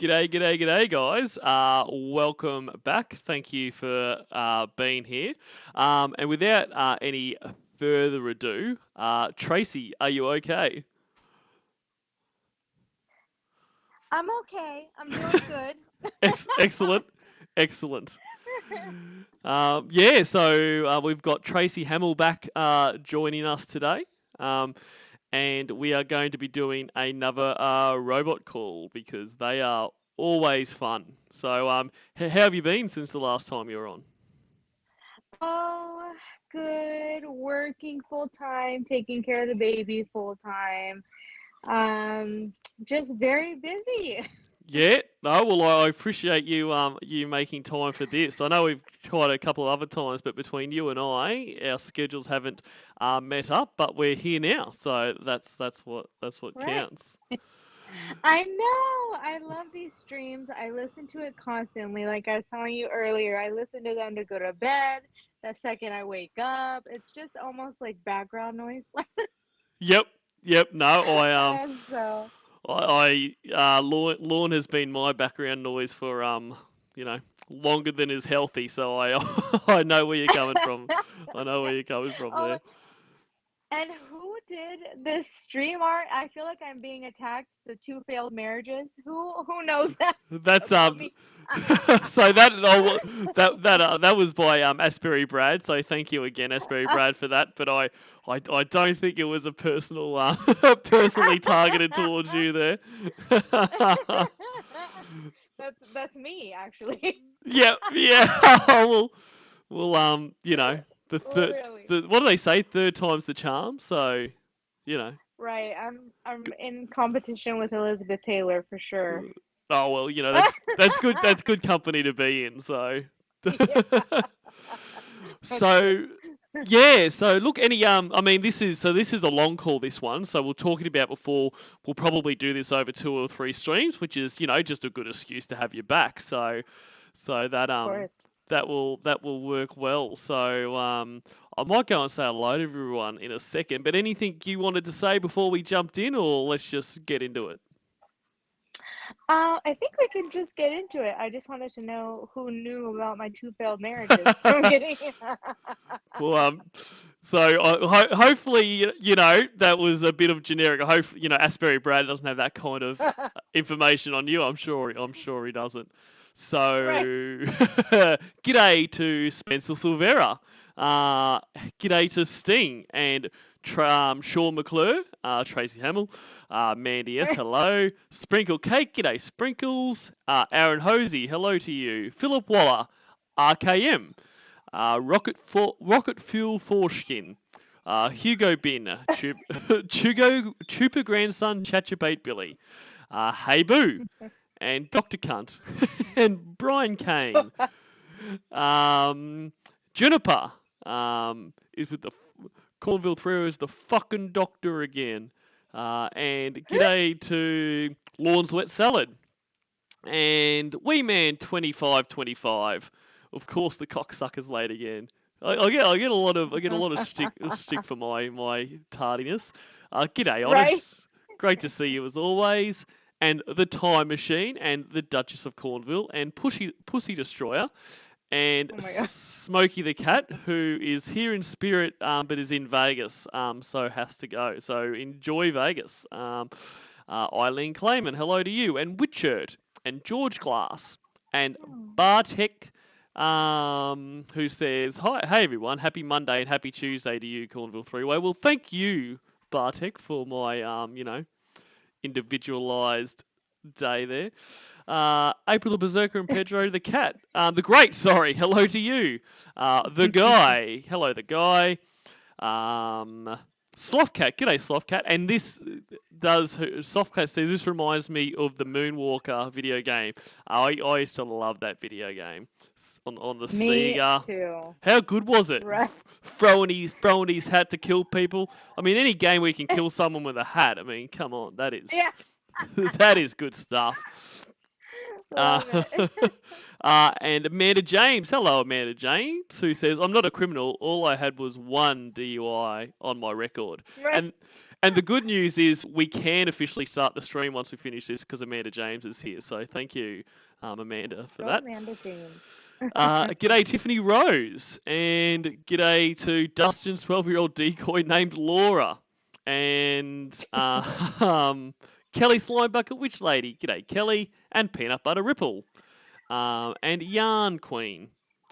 G'day, guys. Welcome back. Thank you for being here. And without any further ado, Tracy, are you okay? I'm okay. I'm doing good. Excellent, excellent. So we've got Tracy Hamel back joining us today. And we are going to be doing another robot call because they are always fun. So, how have you been since the last time you were on? Oh, good. Working full time, taking care of the baby full time. Um, just very busy. Yeah, no, well, I appreciate you making time for this. I know we've tried a couple of other times, but between you and I, our schedules haven't met up. But we're here now, so that's what Right. counts. I know. I love these streams. I listen to it constantly. Like I was telling you earlier, I listen to them to go to bed. The second I wake up, it's just almost like background noise. Yep, yep. No, And so, Lorne has been my background noise for you know, longer than is healthy. So I I know where you're coming from. I know where you're coming from oh, there. and who did this stream art? I feel like I'm being attacked. The two failed marriages. Who knows that That's about me? so that oh, that was by AsburyBrad. So thank you again, AsburyBrad, for that. But I don't think it was a personal personally targeted towards you there. That's me actually. Yeah, yeah. well, the third, Literally. what do they say? Third time's the charm. So, you know. Right. I'm in competition with Elizabeth Taylor for sure. Oh well, that's good. That's good company to be in. So, Yeah, that's true. so yeah. So look, I mean, this is a long call. This one. So we're talking about before. We'll probably do this over 2 or 3 streams, which is just a good excuse to have you back. So Of course. that will work well. So I might go and say hello to everyone in a second. But anything you wanted to say before we jumped in, or let's just get into it? I think we can just get into it. I just wanted to know who knew about my two failed marriages. I'm kidding. Well, so hopefully, that was a bit of generic. I hope, Asbury Brad doesn't have that kind of information on you. I'm sure he doesn't. So, Right. g'day to Spencer Silvera. G'day to Sting and Sean McClure, Tracy Hamel, Mandy S, hello. Sprinkle Cake, g'day Sprinkles. Aaron Hosey, hello to you. Philip Waller, RKM. Rocket Fuel Foreskin, Hugo Bin, Chupa Grandson, Chatchabate Billy, Hey Boo, and Dr. Cunt, and Brian Kane, Juniper, is with the Cornville Thrower is the fucking doctor again, and g'day to Lorne's Wet Salad, and Wee Man 2525. Of course, the cocksucker's late again. I get a lot of stick for my tardiness. G'day, Right. honest. Great to see you as always. And the Time Machine and the Duchess of Cornwall and Pussy Destroyer and Oh my god. Smokey the Cat, who is here in spirit but is in Vegas, so has to go. So enjoy Vegas. Eileen Clayman, hello to you, and Witchert, and George Glass, and Bartek, who says, "Hi, hey everyone, happy Monday and happy Tuesday to you, Cornville Three-Way." Well, thank you, Bartek, for my individualized day there. April the Berserker and Pedro the Cat. The Great, sorry, hello to you. The Guy, hello the Guy. Slothcat, g'day Slothcat. And Slothcat says, this reminds me of the Moonwalker video game. I used to love that video game on the Me Sega. too. How good was it? Right. Throwing his hat to kill people. I mean, any game where you can kill someone with a hat. I mean, come on, that is Yeah. that is good stuff. Uh, Love it. and Amanda James, hello Amanda James, who says, "I'm not a criminal. All I had was one DUI on my record." Right. And And the good news is we can officially start the stream once we finish this because Amanda James is here. So thank you, Amanda, for Go that. Amanda James. G'day, Tiffany Rose. And g'day to Dustin's 12-year-old decoy named Laura. And Kelly Slime Bucket Witch Lady. G'day, Kelly. And Peanut Butter Ripple. And Yarn Queen.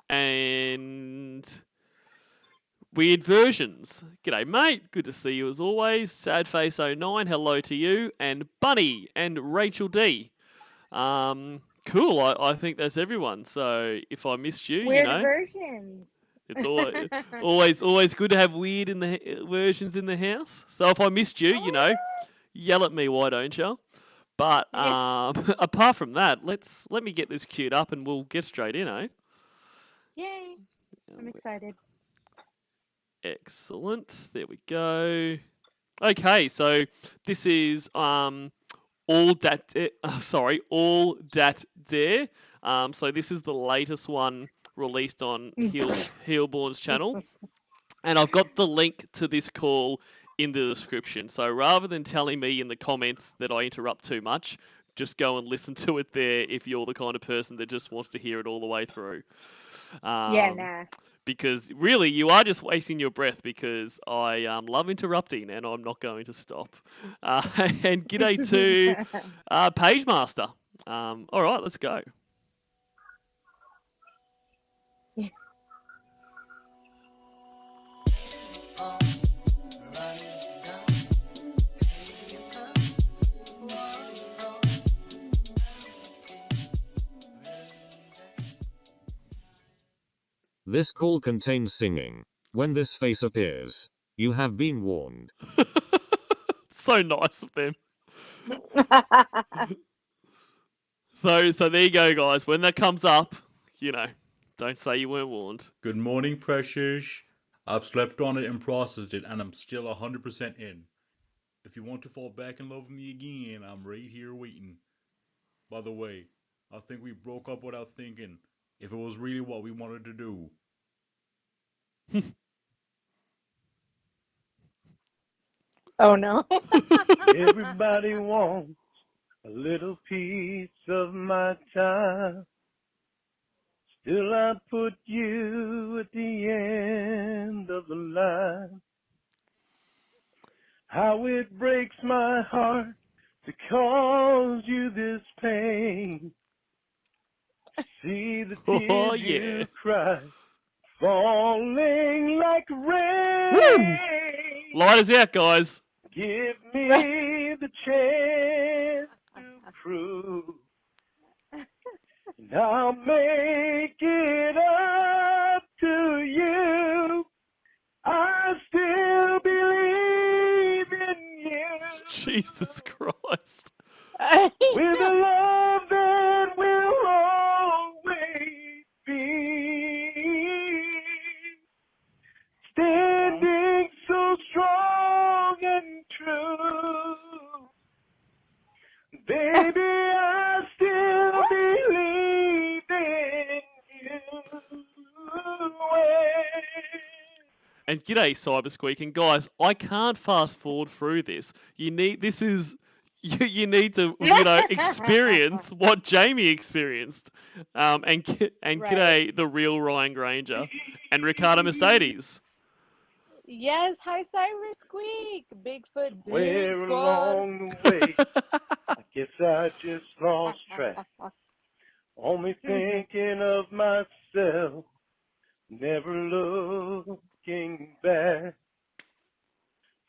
And Weird Versions. G'day, mate. Good to see you as always. Sadface09, hello to you. And Bunny and Rachel D. Cool. I think that's everyone. So if I missed you, Weird you know, versions. it's always good to have weird in the versions in the house. So if I missed you, you know, yell at me, why don't you? But apart from that, let me get this queued up and we'll get straight in, eh? Yay! I'm excited. Excellent. There we go. Okay, so this is All Dat All Dat Dere. So this is the latest one released on Heelborn's channel, and I've got the link to this call in the description. So rather than telling me in the comments that I interrupt too much, just go and listen to it there if you're the kind of person that just wants to hear it all the way through. Yeah, nah. Because really, you are just wasting your breath because I love interrupting and I'm not going to stop. And g'day to Page Master. All right, let's go. This call contains singing. When this face appears, you have been warned. So nice of them. So there you go, guys. When that comes up, you know, don't say you weren't warned. Good morning, precious. I've slept on it and processed it, and I'm still 100% in. If you want to fall back in love with me again, I'm right here waiting. By the way, I think we broke up without thinking if it was really what we wanted to do. Oh no. Everybody wants a little piece of my time. Still I put you at the end of the line. How it breaks my heart to cause you this pain. See the tears you cry falling like rain. Woo! Light us out, guys. Give me the chance to prove, and I'll make it up to you. I still believe in you. Jesus Christ. With a love that will always be standing so strong and true. Baby, I still believe in you. And g'day, Cybersqueak. And guys, I can't fast forward through this. You need to, you know, experience what Jamie experieed. And g'day, the real Ryan Granger and Ricardo Mercedes. Yes, hi Cybersqueak. Bigfoot Where Squad. along the way, I guess I just lost track. Only thinking of myself, never looking back.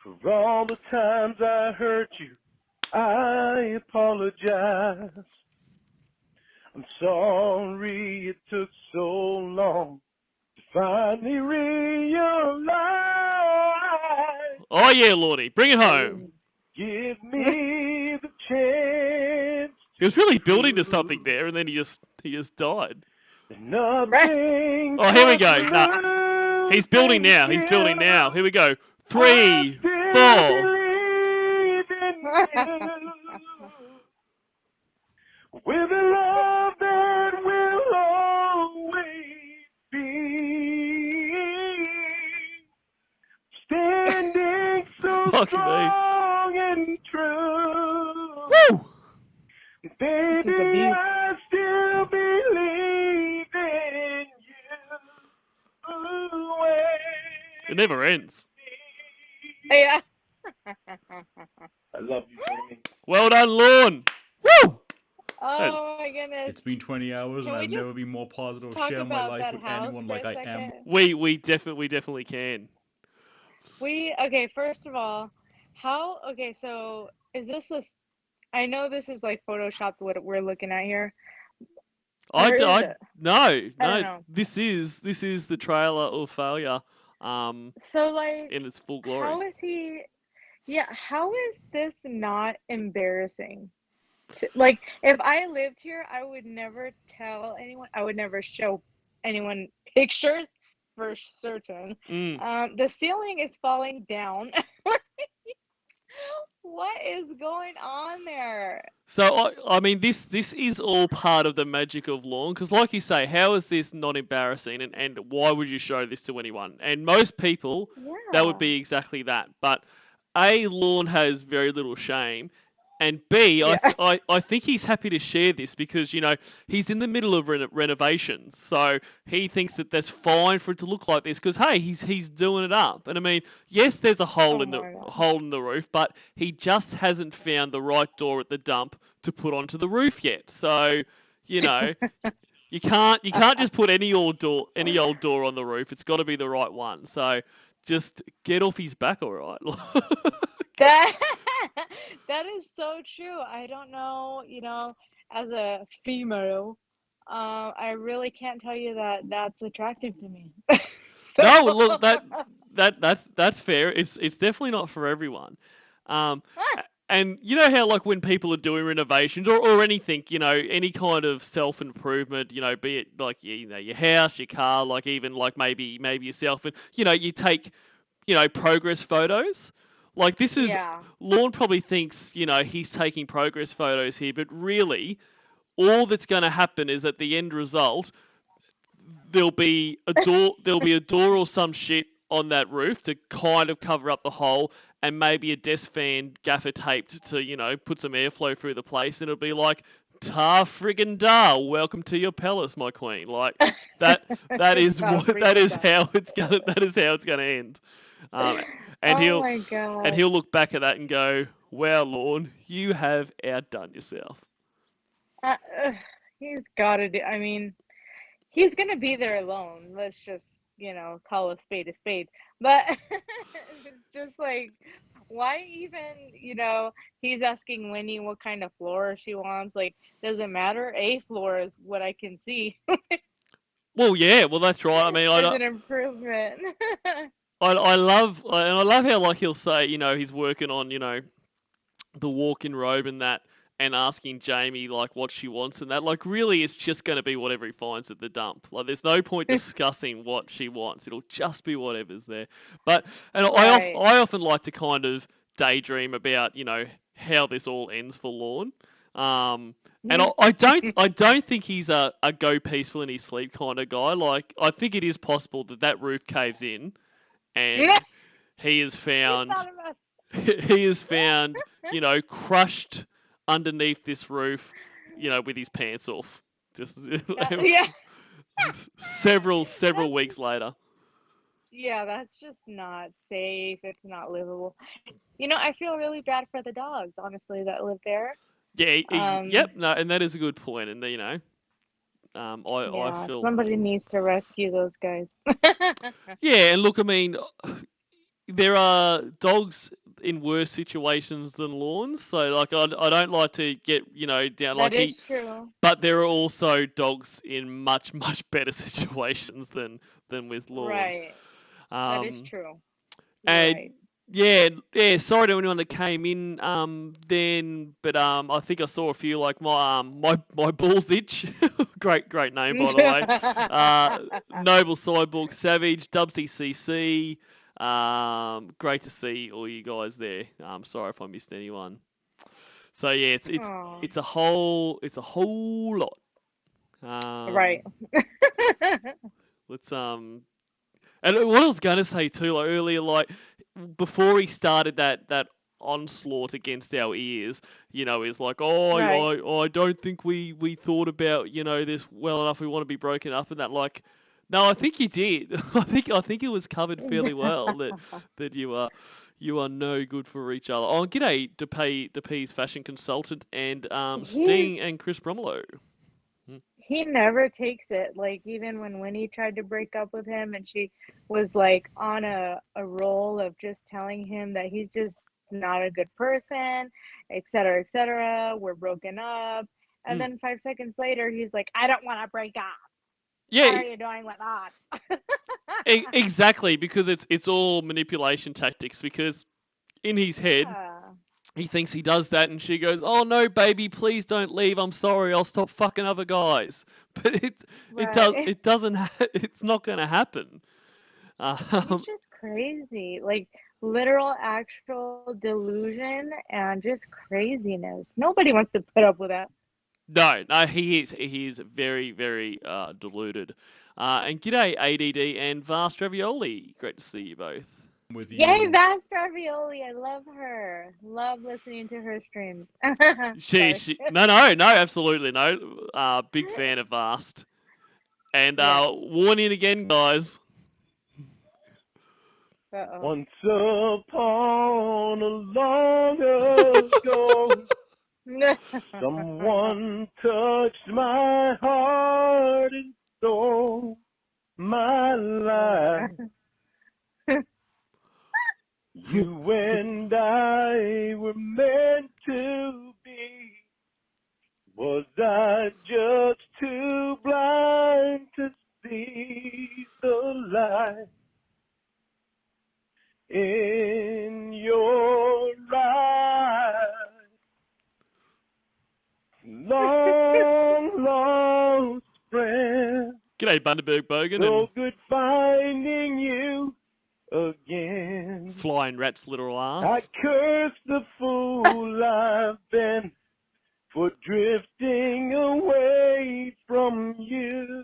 For all the times I hurt you, I apologize. I'm sorry it took so long to finally realize. Oh yeah, Lordy, bring it home. Give me the chance. He was really building to something there, and then he just died. Nothing. Oh, here we go. Nah. He's building now. He's building now. Here we go. 3, 4. With a love that will always be standing so so Fuck me. strong and true. Woo! This is Baby, abuse. I still believe in you. It never ends. Yeah. I love you, Jamie. Well done, Lorne. Woo! Oh my goodness. It's been 20 hours Can and we I've never just been more positive talk sharing my about life that with house anyone for like a I am. second? We definitely can. Okay, first of all, so is this I know this is like photoshopped what we're looking at here. Or is it? No, I don't no. know. This is the trailer of failure, So like, in its full glory. how is he? Yeah, how is this not embarrassing? Like, if I lived here, I would never tell anyone. I would never show anyone pictures for certain. The ceiling is falling down. What is going on there? So I mean, this is all part of the magic of Lorne, because like you say, how is this not embarrassing, and why would you show this to anyone? And most people, that would Yeah. be exactly that. But A, Lorne has very little shame, and B, Yeah. I think he's happy to share this because, you know, he's in the middle of renovations, so he thinks that that's fine for it to look like this because, hey, he's doing it up. And I mean, yes, there's a hole Oh in the my God. hole in the roof, but he just hasn't found the right door at the dump to put onto the roof yet. So, you know, you can't just put any old door on the roof. It's got to be the right one. So, just get off his back, all right. That that is so true. I don't know, as a female, I really can't tell you that that's attractive to me. So, No, look, that's fair. It's definitely not for everyone. Um, and you know how, like, when people are doing renovations or anything, you know, any kind of self improvement, you know, be it like, you know, your house, your car, like even like maybe yourself, and you know, you take, you know, progress photos. Like, this is, yeah. Lorne probably thinks, you know, he's taking progress photos here, but really, all that's going to happen is at the end result, there'll be a door or some shit on that roof to kind of cover up the hole, and maybe a desk fan gaffer taped to, you know, put some airflow through the place, and it'll be like, "Ta friggin' da, welcome to your palace, my queen." Like, that is Ta what friggin' da. that is how it's gonna end. And Oh he'll my God. look back at that and go, "Wow, Lorne, you have outdone yourself." Uh, ugh, he's got to do, I mean, he's gonna be there alone. Let's just, call a spade a spade. But it's just like, why even, he's asking Winnie what kind of floor she wants. Like, doesn't matter. A floor is what I can see Well, yeah, well that's right. I mean, as an improvement. I love how, like, he'll say, you know, he's working on, you know, the walk-in robe and that, and asking Jamie like what she wants and that. Like, really, it's just going to be whatever he finds at the dump. Like, there's no point discussing what she wants. It'll just be whatever's there. But Right. I often like to kind of daydream about, you know, how this all ends for Lorne. And I don't think he's a go peaceful in his sleep kind of guy. Like, I think it is possible that roof caves in, and he is found Thought about he is found, you know, crushed underneath this roof, you know, with his pants off. Just yeah. several That's weeks later. Yeah, that's just not safe. It's not livable. I feel really bad for the dogs, honestly, that live there. Yeah, Um, yep, no, and that is a good point. And you know, I yeah, feel, somebody needs to rescue those guys. yeah, and look, I mean, there are dogs in worse situations than Lawns, so like I don't like to get, you know, down That like is true. but there are also dogs in much better situations than with Lorne. Right. That is Um, true. You're and right. yeah. Sorry to anyone that came in then, but I think I saw a few like my balls itch. great name, by the way. Noble Cyborg Savage, Dubsy CC. Great to see all you guys there. Sorry if I missed anyone. So yeah, Aw. it's a whole lot. Right. Let's and what I was gonna say too, like earlier, like before he started that onslaught against our ears, is like, oh, Right. I don't think we thought about, this well enough. We want to be broken up and that. Like, no, I think you did. I think it was covered fairly well that you are no good for each other. Oh, g'day, DeP's fashion consultant and He's Sting and Chris Bromlow. he never takes it. Like even when Winnie tried to break up with him and she was like on a roll of just telling him that he's just not a good person, et cetera, et cetera. We're broken up. And Mm. then 5 seconds later he's like, I don't want to break up. Yeah, What are you doing with us? exactly, because it's all manipulation tactics. Because in his head, Yeah. he thinks he does that, and she goes, "Oh no, baby, please don't leave. I'm sorry. I'll stop fucking other guys." But Right. it doesn't it's not going to happen. He's Um, just crazy. Like literal actual delusion and just craziness. Nobody wants to put up with that. no, he is very very deluded. And g'day ADD and Vast Ravioli. Great to see you both. With Yay, you. Vast Ravioli. I love her. Love listening to her streams. She Sorry. she no, absolutely no. Big fan of Vast. And Yeah. warning again, guys. Uh-oh. Once upon a long ago, someone touched my heart and stole my life. You and I were meant to be. Was I just too blind to see the light in your eyes? Long lost friend, G'day Bundaberg Bogan so and good finding you again. Flying Rat's literal I ass. curse the fool I've been for drifting away from you.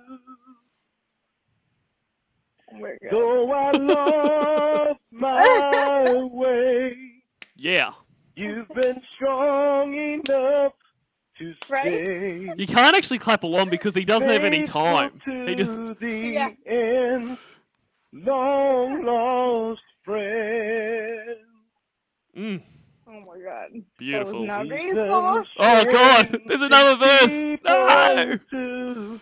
Oh my God. Though I lost my way, Yeah. you've been strong enough to Right? stay. You can't actually clap along because he doesn't have any Faithful time. to He just the Yeah. end, long lost friend. Oh my God. That was Beautiful. not graceful. Oh god, there's another verse. No. No!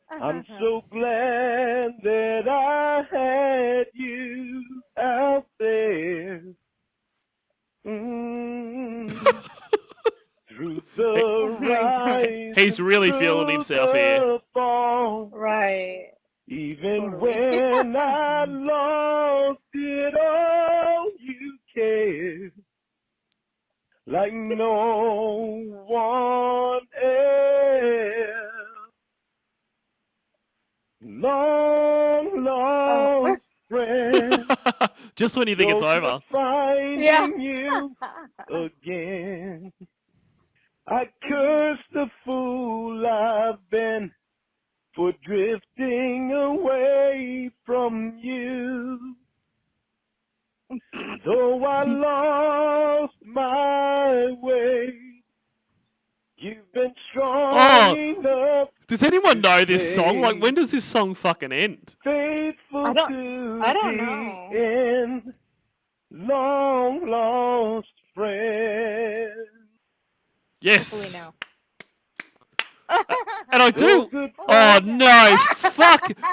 I'm so glad that I had you out there. Through the Oh my God. rise, He's really and feeling through himself here. the fall. Right. Even Totally. when I lost it all, you cared like no one else. Long lost friend, Just when you think it's so over. good finding Yeah. you again. I curse the fool I've been for drifting away from you. Though I lost my way, you've been strong enough, Does anyone to know this song? Like, stay. when does this song fucking end? Faithful I don't to the know. end, long lost friend. Yes. Hopefully And I now. do. So good Oh no!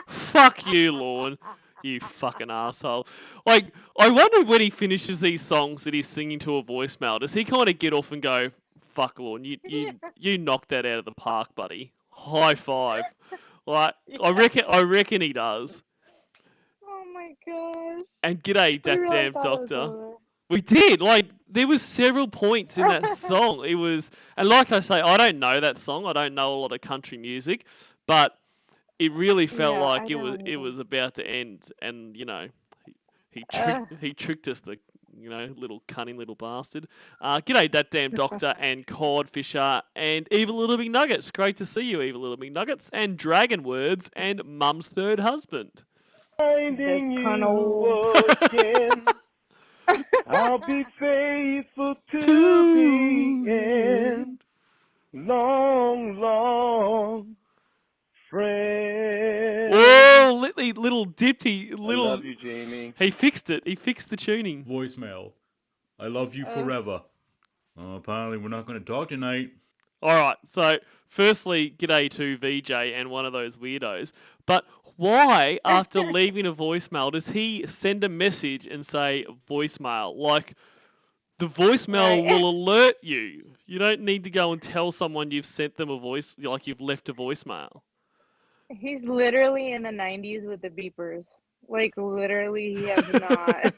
Fuck you, Lorne. You fucking asshole. Like, I wonder when he finishes these songs that he's singing to a voicemail, does he kind of get off and go, "Fuck, Lorne, you knocked that out of the park, buddy. High five." Like, I reckon he does. Oh my gosh. And g'day, We that really damn thought it was doctor. over. We did. Like, there was several points in that song. It was, and like I say, I don't know that song. I don't know a lot of country music, but it really felt Yeah, like I it don't either. was about to end. And he tricked us, the little cunning little bastard. G'day, that damn doctor and Cod Fisher and Evil Little Big Nuggets. Great to see you, Evil Little Big Nuggets, and Dragon Words and Mum's third husband. finding Tunnel. you again. I'll be faithful to the To the end. Long, long friend. Whoa, little dippy, I little. love you, Jamie. He fixed it. He fixed the tuning. Voicemail. I love you forever. Apparently, we're not going to talk tonight. All right. So, firstly, g'day to VJ and one of those weirdos. But why, after leaving a voicemail, does he send a message and say voicemail? Like, the voicemail Right. will alert you. You don't need to go and tell someone you've sent them a voice, like you've left a voicemail. He's literally in the 90s with the beepers. Like, literally, he has not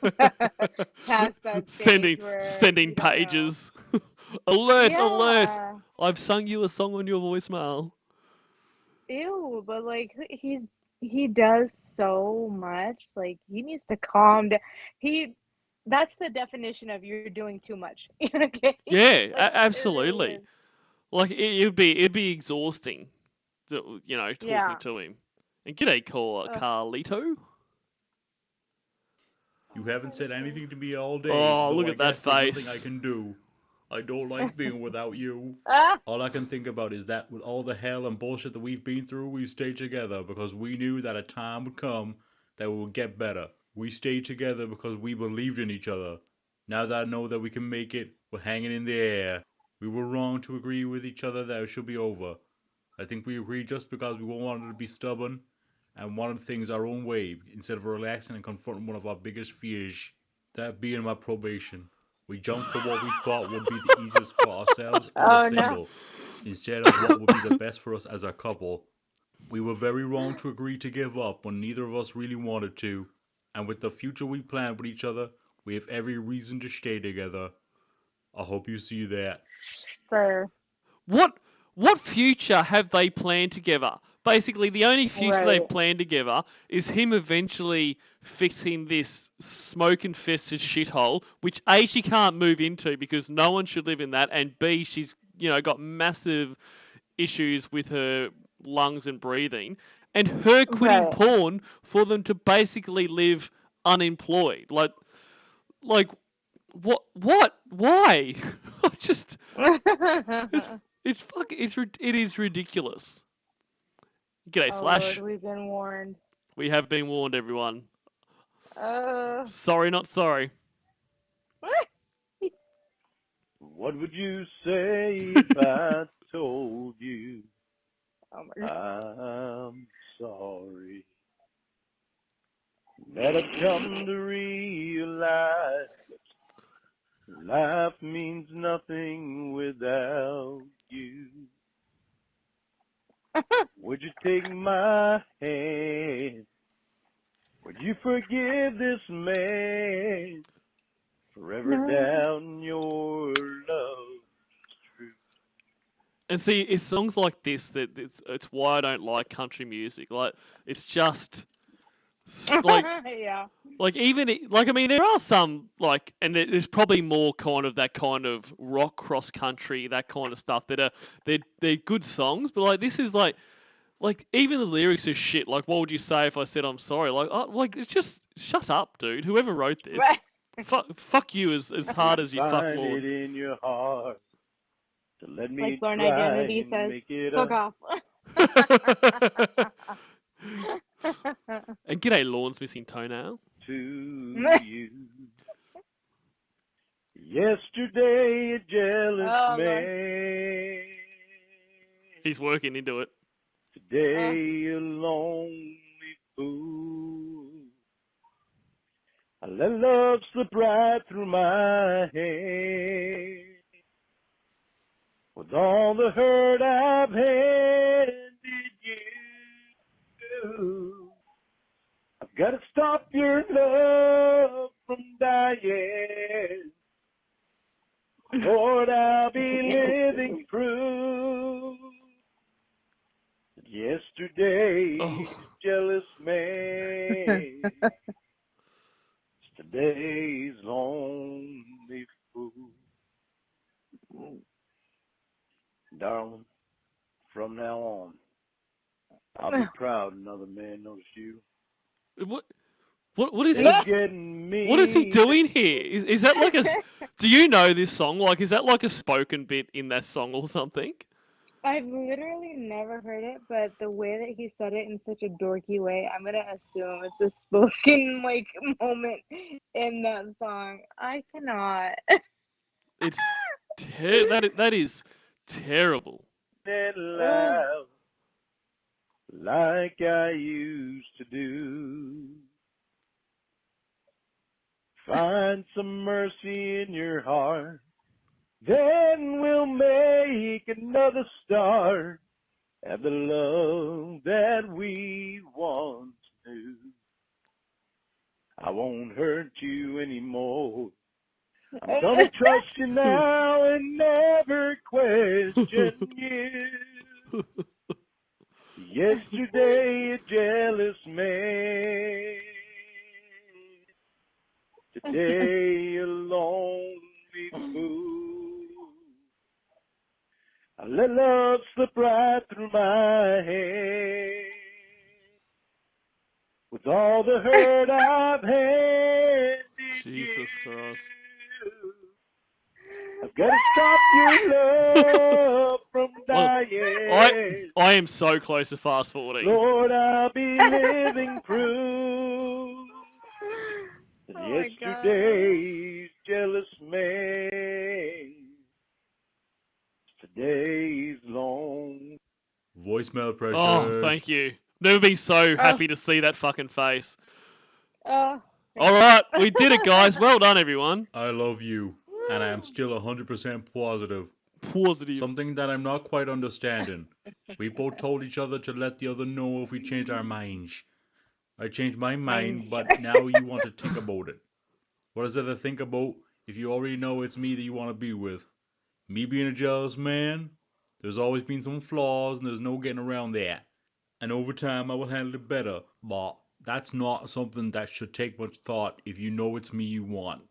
passed that stage where sending you don't know. pages. Alert, alert! Yeah. I've sung you a song on your voicemail. Ew, but like he does so much. Like he needs to calm down. That's the definition of you're doing too much. Okay? Yeah, Like it really absolutely. is. Like it'd be exhausting, to, talking Yeah. to him. And g'day, Ugh. Carlito. You haven't said anything to me all day. Oh, though look I at that guess there's nothing I face. can do. I don't like being without you. Ah, All I can think about is that with all the hell and bullshit that we've been through, we stayed together because we knew that a time would come that we would get better. We stayed together because we believed in each other. Now that I know that we can make it, we're hanging in the air. We were wrong to agree with each other that it should be over. I think we agreed just because we wanted to be stubborn and wanted things our own way instead of relaxing and confronting one of our biggest fears, that being my probation. We jumped for what we thought would be the easiest for ourselves as a oh no. single, instead of what would be the best for us as a couple. We were very wrong to agree to give up when neither of us really wanted to, and with the future we planned with each other, we have every reason to stay together. I hope you see that. Fair. What future have they planned together? Basically, the only future they've Right. planned together is him eventually fixing this smoke-infested shithole, which A, she can't move into because no one should live in that, and B, she's, got massive issues with her lungs and breathing, and her quitting Right. porn for them to basically live unemployed. Like, why? I just, it is ridiculous. G'day, Oh Slash. Lord, we've been warned. We have been warned, everyone. Uh, Sorry, not sorry. What would you say if I told you oh my God. I'm sorry? That I've come to realize life means nothing without you. Would you take my hand? Would you forgive this man? Forever No. down your love. And see, it's songs like this that it's why I don't like country music. Like, it's just like Yeah. I mean, there are some and there's probably more kind of that kind of rock cross country, that kind of stuff that are they're good songs, but like this is like even the lyrics are shit. Like, what would you say if I said I'm sorry? Like it's just shut up, dude. Whoever wrote this, Right. fuck you as hard as you fuck Find Lorne. it in your heart to let me Like Lorne try Identity and says, make it fuck up off. And g'day, Lorne's missing toenail. to you. Yesterday a jealous Oh, Lord. man. He's working into it. Today a lonely fool. I let love slip right through my hands. With all the hurt I've handed you, I've got to stop your love from dying. Lord, I'll be living proof that yesterday's jealous man is today's lonely fool. Darling, from now on, I'll be proud another man knows you. What? What is It's he? getting me. What is he doing here? Is that like a? Do you know this song? Like, is that like a spoken bit in that song or something? I've literally never heard it, but the way that he said it in such a dorky way, I'm gonna assume it's a spoken like moment in that song. I cannot. It's that is terrible. It Ugh. loud like I used to do. Find some mercy in your heart, then we'll make another start at the love that we once knew. I won't hurt you anymore. I'm gonna trust you now and never question you. Yesterday a jealous man, today a lonely fool. I let love slip right through my hands. With all the hurt I've handed Jesus you, Christ. I've got to stop your love from Well, dying. I am so close to fast forwarding. Lord, I'll be living proof that Oh my God. yesterday's jealous man, today's long. Voicemail pressures. Oh, thank you. Never been so happy to see that fucking face. Oh, All right, we did it, guys. Well done, everyone. I love you, and I am still 100% positive. Positive. Something that I'm not quite understanding. We both told each other to let the other know if we changed our minds. I changed my mind, but now you want to think about it. What is there to think about if you already know it's me that you want to be with? Me being a jealous man? There's always been some flaws, and there's no getting around that. And over time, I will handle it better, but that's not something that should take much thought if you know it's me you want.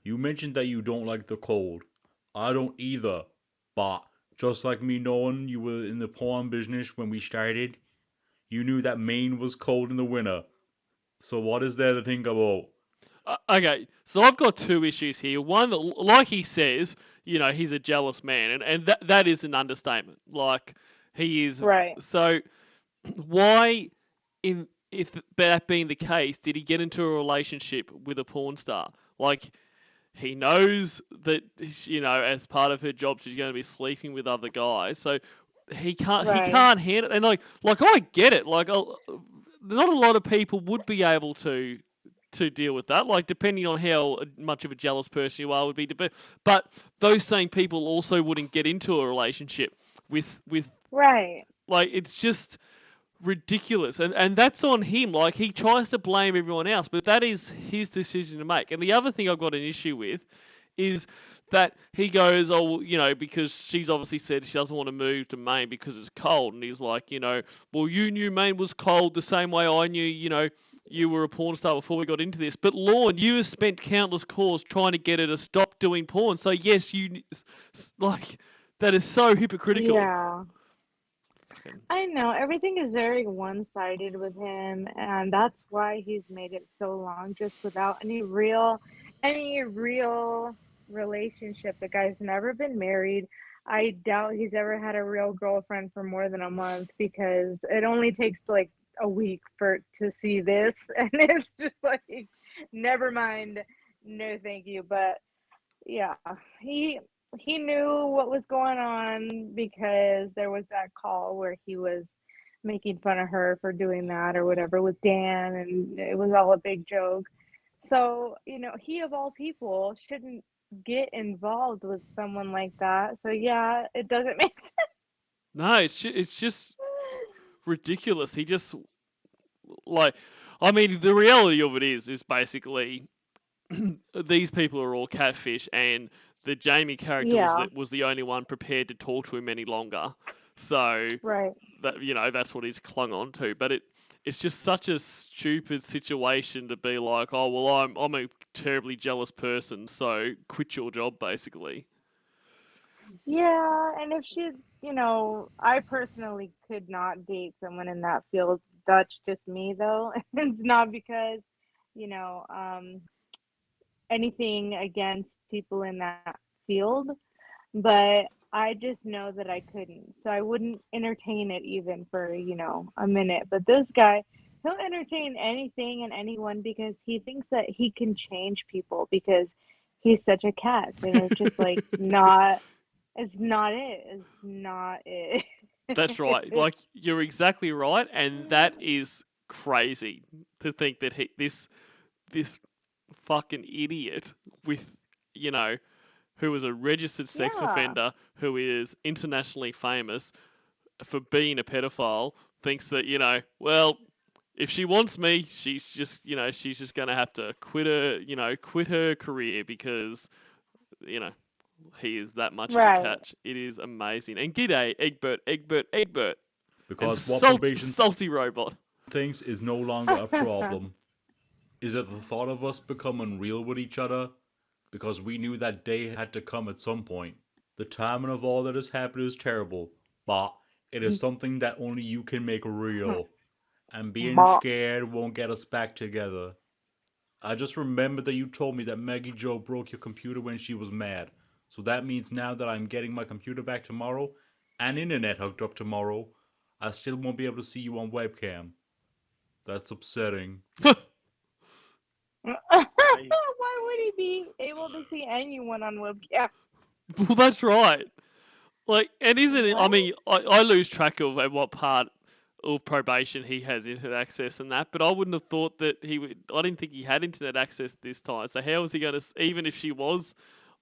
You mentioned that you don't like the cold. I don't either, but just like me knowing you were in the porn business when we started, you knew that Maine was cold in the winter. So what is there to think about? Okay, so I've got two issues here. One, that, like he says, he's a jealous man, and that is an understatement. Like, he is. right. So, why, if that being the case, did he get into a relationship with a porn star? Like, he knows that, as part of her job, she's going to be sleeping with other guys. So he can't handle it. And like I get it. Like, not a lot of people would be able to deal with that. Like, depending on how much of a jealous person you are, would be but those same people also wouldn't get into a relationship with Right. like, it's just ridiculous, and that's on him. Like, he tries to blame everyone else, but that is his decision to make. And the other thing I've got an issue with is that he goes, oh, because she's obviously said she doesn't want to move to Maine because it's cold, and he's like, well, you knew Maine was cold the same way I knew, you were a porn star before we got into this. But Lorne, you have spent countless calls trying to get her to stop doing porn. So yes, that is so hypocritical. Yeah. I know everything is very one-sided with him, and that's why he's made it so long, just without any real relationship. The guy's never been married. I doubt he's ever had a real girlfriend for more than a month, because it only takes like a week to see this, and it's just like, never mind, no thank you. But yeah, he knew what was going on, because there was that call where he was making fun of her for doing that or whatever with Dan, and it was all a big joke. So, he of all people shouldn't get involved with someone like that. So yeah, it doesn't make sense. No, it's just ridiculous. He just, like, I mean, the reality of it is basically these people are all catfish, and the Jamie character Yeah. was the only one prepared to talk to him any longer. So Right. that that's what he's clung on to. But it's just such a stupid situation to be like, oh well, I'm a terribly jealous person, so quit your job, basically. Yeah, and if she's, I personally could not date someone in that field. That's just me, though. It's not because, anything against people in that field, but I just know that I couldn't. So I wouldn't entertain it even for, a minute. But this guy, he'll entertain anything and anyone because he thinks that he can change people because he's such a catch. And it's just like it's not it. It's not it. That's right. Like, you're exactly right, and that is crazy to think that this fucking idiot with, who was a registered sex Yeah. offender, who is internationally famous for being a pedophile, thinks that, well, if she wants me, she's just going to have to quit her career because, you know, he is that much of a Right. catch. It is amazing. And g'day, Egbert. Because And what probation salty robot. thinks is no longer a problem. Is it the thought of us becoming real with each other? Because we knew that day had to come at some point. The timing of all that has happened is terrible, but it is something that only you can make real. And being scared won't get us back together. I just remembered that you told me that Maggie Jo broke your computer when she was mad. So that means now that I'm getting my computer back tomorrow and internet hooked up tomorrow, I still won't be able to see you on webcam. That's upsetting. Why would he be able to see anyone on webcam? Well, that's right. Like, and isn't it? I What? mean, I lose track of at what part of probation he has internet access and that, but I wouldn't have thought that he would. I didn't think he had internet access this time. So how was he going to? Even if she was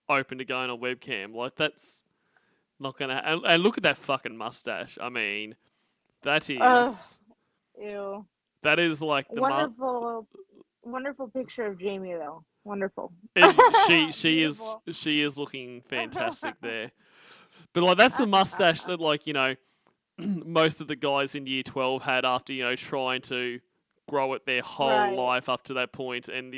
open to going on webcam, like that's not going to. And look at that fucking mustache. I mean, that is Ew. that is like the Wonderful picture of Jamie though. Wonderful. she is looking fantastic there. But like that's the mustache that most of the guys in year 12 had after trying to grow it their whole life up to that point, and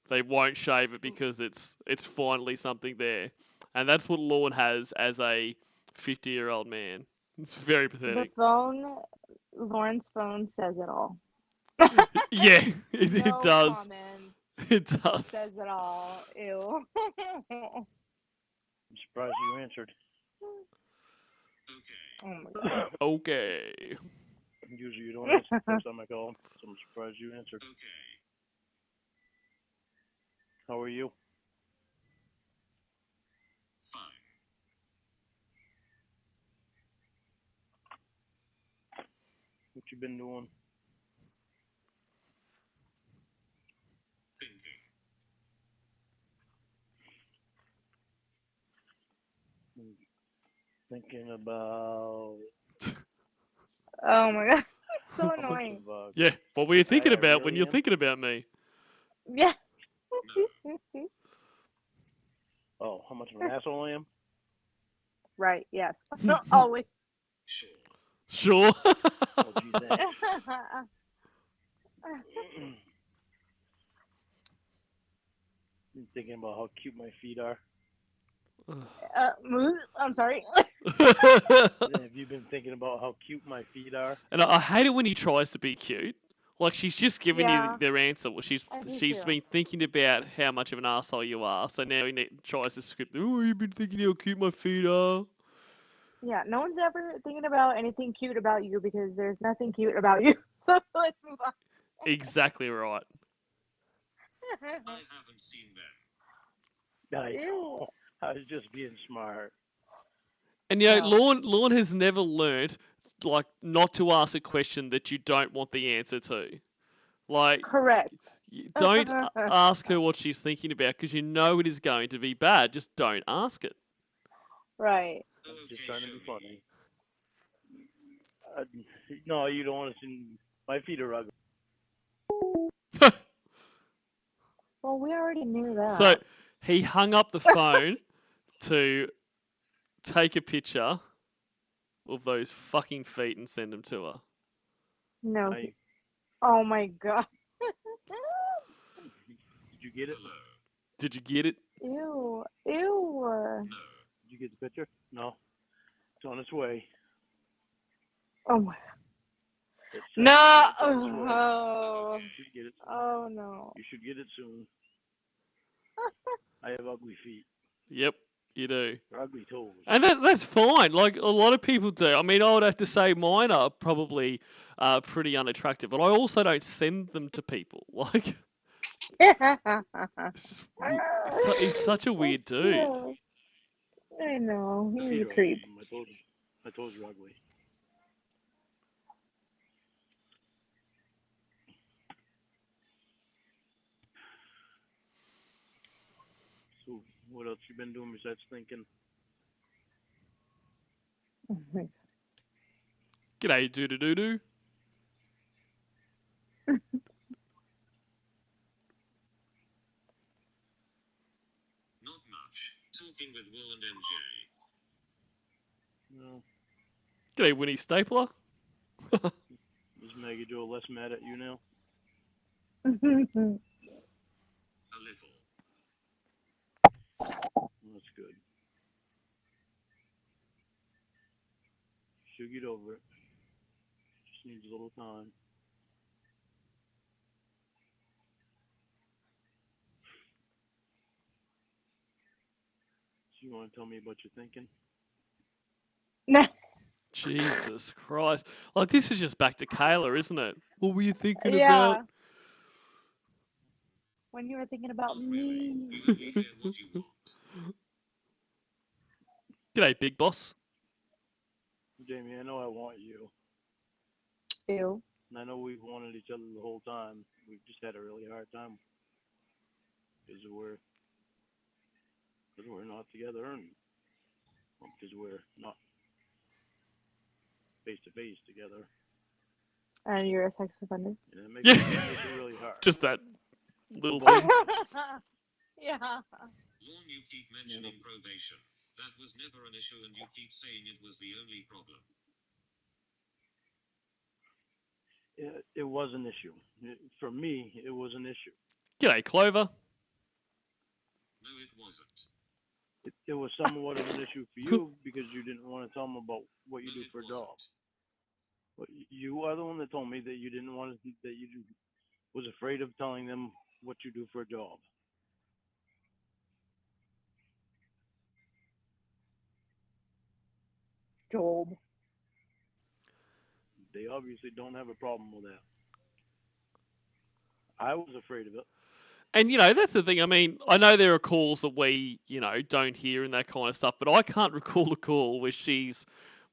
they won't shave it because it's finally something there, and that's what Lorne has as a 50-year-old man. It's very pathetic. Lauren's phone says it all. Yeah, it No does. comment. It does. Says it all. Ew. I'm surprised you answered. Oh my god. Okay. Usually you don't answer the first time I call, so I'm surprised you answered. How are you? What you been doing? Thinking about. Oh my god. So annoying. Yeah, what were you thinking I about when really you're am. thinking about me? Yeah. Oh, how much of an asshole I am? Right, yes. Always. Sure. Oh, gee, thanks. Been thinking about how cute my feet are. I'm sorry. Have you been thinking about how cute my feet are? And I hate it when he tries to be cute. Like, she's just giving Yeah. you their answer. Well, she's I do too. been thinking about how much of an asshole you are. So now he tries to script. Oh, you've been thinking how cute my feet are. Yeah, no one's ever thinking about anything cute about you because there's nothing cute about you. So let's move on. Exactly right. I haven't seen them. I Ew. I was just being smart. And No. Lorne has never learned like not to ask a question that you don't want the answer to. Like, Correct. don't ask her what she's thinking about because you know it is going to be bad. Just don't ask it. Right. I'm just trying to be funny. No, you don't want to see my feet are ugly. Well, we already knew that. So he hung up the phone to take a picture of those fucking feet and send them to her. No. Oh my god. Did you get it? Did you get it? Ew. Ew. Did you get the picture? No. It's on its way. Oh my. It's No. this way. Oh. You should get it. Oh no. You should get it soon. I have ugly feet. Yep, you do. Or ugly toes. And that's fine. Like a lot of people do. I mean, I would have to say mine are probably pretty unattractive, but I also don't send them to people. Like, he's such a weird dude. No. I know. My He's feet a are creep. ugly. My toes are ugly. So what else you been doing besides thinking? G'day, doo doo doo doo. Not much. Talking with Will and MJ. No. G'day, Winnie Stapler. Is Maggie Joe less mad at you now? A little. That's good. She'll get over it. Just needs a little time. So you want to tell me about your thinking? No. Jesus Christ. Like, this is just back to Kayla, isn't it? What were you thinking Yeah. about? When you were thinking about Not really. me. You only care what you want. G'day, big boss. Jamie, I know I want you. Ew. And I know we've wanted each other the whole time. We've just had a really hard time. Because we're not together and because we're not face to face together. And you're a sex offender. And it makes, Yeah. it makes it really hard. Just that little thing. Yeah. Lorne, you keep mentioning probation. That was never an issue and you keep saying it was the only problem. It was an issue. For me, it was an issue. G'day, Clover. No, it wasn't. It was somewhat of an issue for you because you didn't want to tell them about what you No, do it for a wasn't. job. But you are the one that told me that you didn't want to, that you was afraid of telling them what you do for a job. Job. They obviously don't have a problem with that. I was afraid of it. And, you know, that's the thing. I mean, I know there are calls that we, you know, don't hear and that kind of stuff, but I can't recall a call where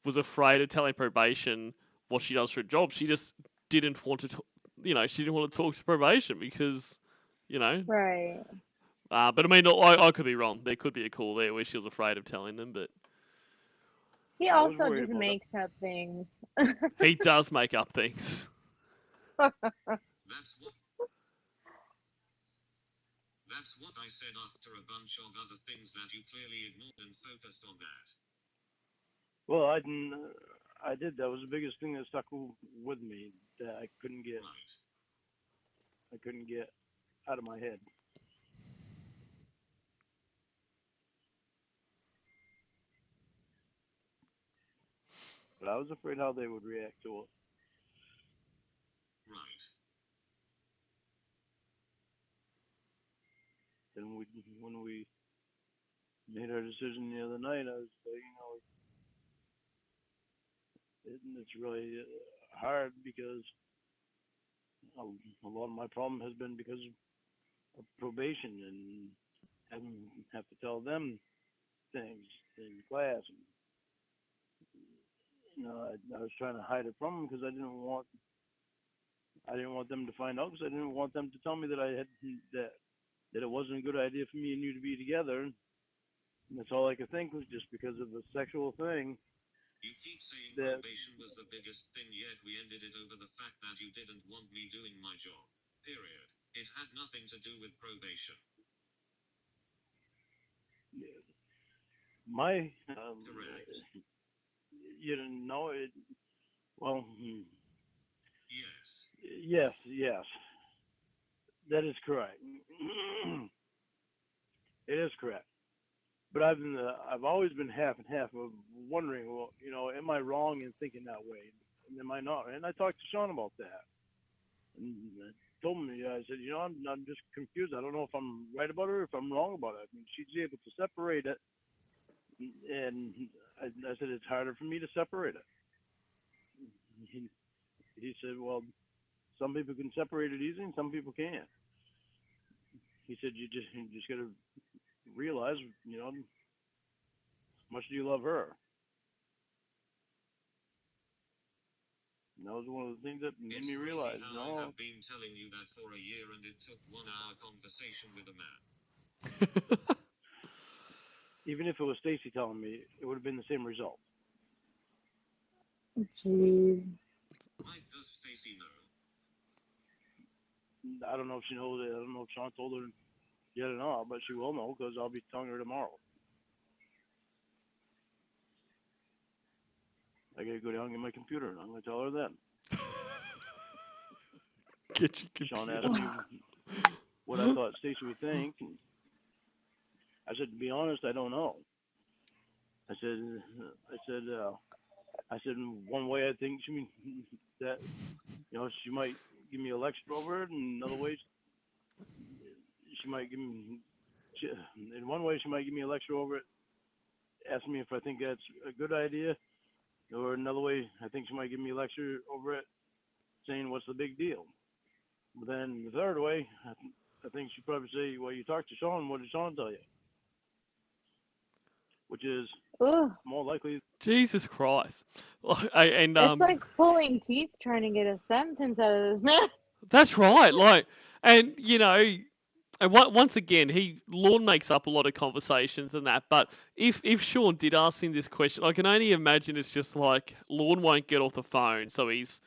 was afraid of telling probation what she does for a job. She just didn't want to, she didn't want to talk to probation because, you know. Right. But I mean, I could be wrong. There could be a call there where she was afraid of telling them, but He I was also worried just about makes up things. he does make up things. That's what I said after a bunch of other things that you clearly ignored and focused on that. Well, I didn't. I did. That was the biggest thing that stuck with me that I couldn't get. Right. I couldn't get out of my head. But I was afraid how they would react to it. Right. And when we made our decision the other night, I was like, it's really hard because a lot of my problem has been because of probation and having have to tell them things in class. I was trying to hide it from them because I didn't want them to find out because I didn't want them to tell me that I had that it wasn't a good idea for me and you to be together. And that's all I could think was just because of the sexual thing. You keep saying probation was the biggest thing, yet we ended it over the fact that you didn't want me doing my job. Period. It had nothing to do with probation. My Correct. you didn't know it. Well, Yes. yes, that is correct. It is correct. But I've always been half and half of wondering, well, am I wrong in thinking that way? am I not? And I talked to Sean about that. And I told him, I said, I'm just confused. I don't know if I'm right about it or if I'm wrong about it. I mean, she's able to separate it. And I said, it's harder for me to separate it. He said, well, some people can separate it easy and some people can't. He said, you just got to realize, how much do you love her? And that was one of the things that made me realize, I have been telling you that for a year and it took 1 hour conversation with a man. Even if it was Stacy telling me, it would have been the same result. Jeez. Mike, does Stacy know? I don't know if she knows it. I don't know if Sean told her yet or not, but she will know because I'll be telling her tomorrow. I gotta go down and get my computer, and I'm gonna tell her then. Get your computer. Sean asked me what I thought Stacy would think, and I said, to be honest, I don't know. I said, one way I think she that, she might give me a lecture over it, and another way, she might give me, in one way, she might give me a lecture over it, ask me if I think that's a good idea, or another way, I think she might give me a lecture over it, saying, what's the big deal? But then the third way, I think she'd probably say, well, you talked to Sean, what did Sean tell you? Which is more likely. Jesus Christ. And It's like pulling teeth trying to get a sentence out of this man. That's right. And once again, Lorne makes up a lot of conversations and that. But if Sean did ask him this question, I can only imagine it's just like Lorne won't get off the phone, so he's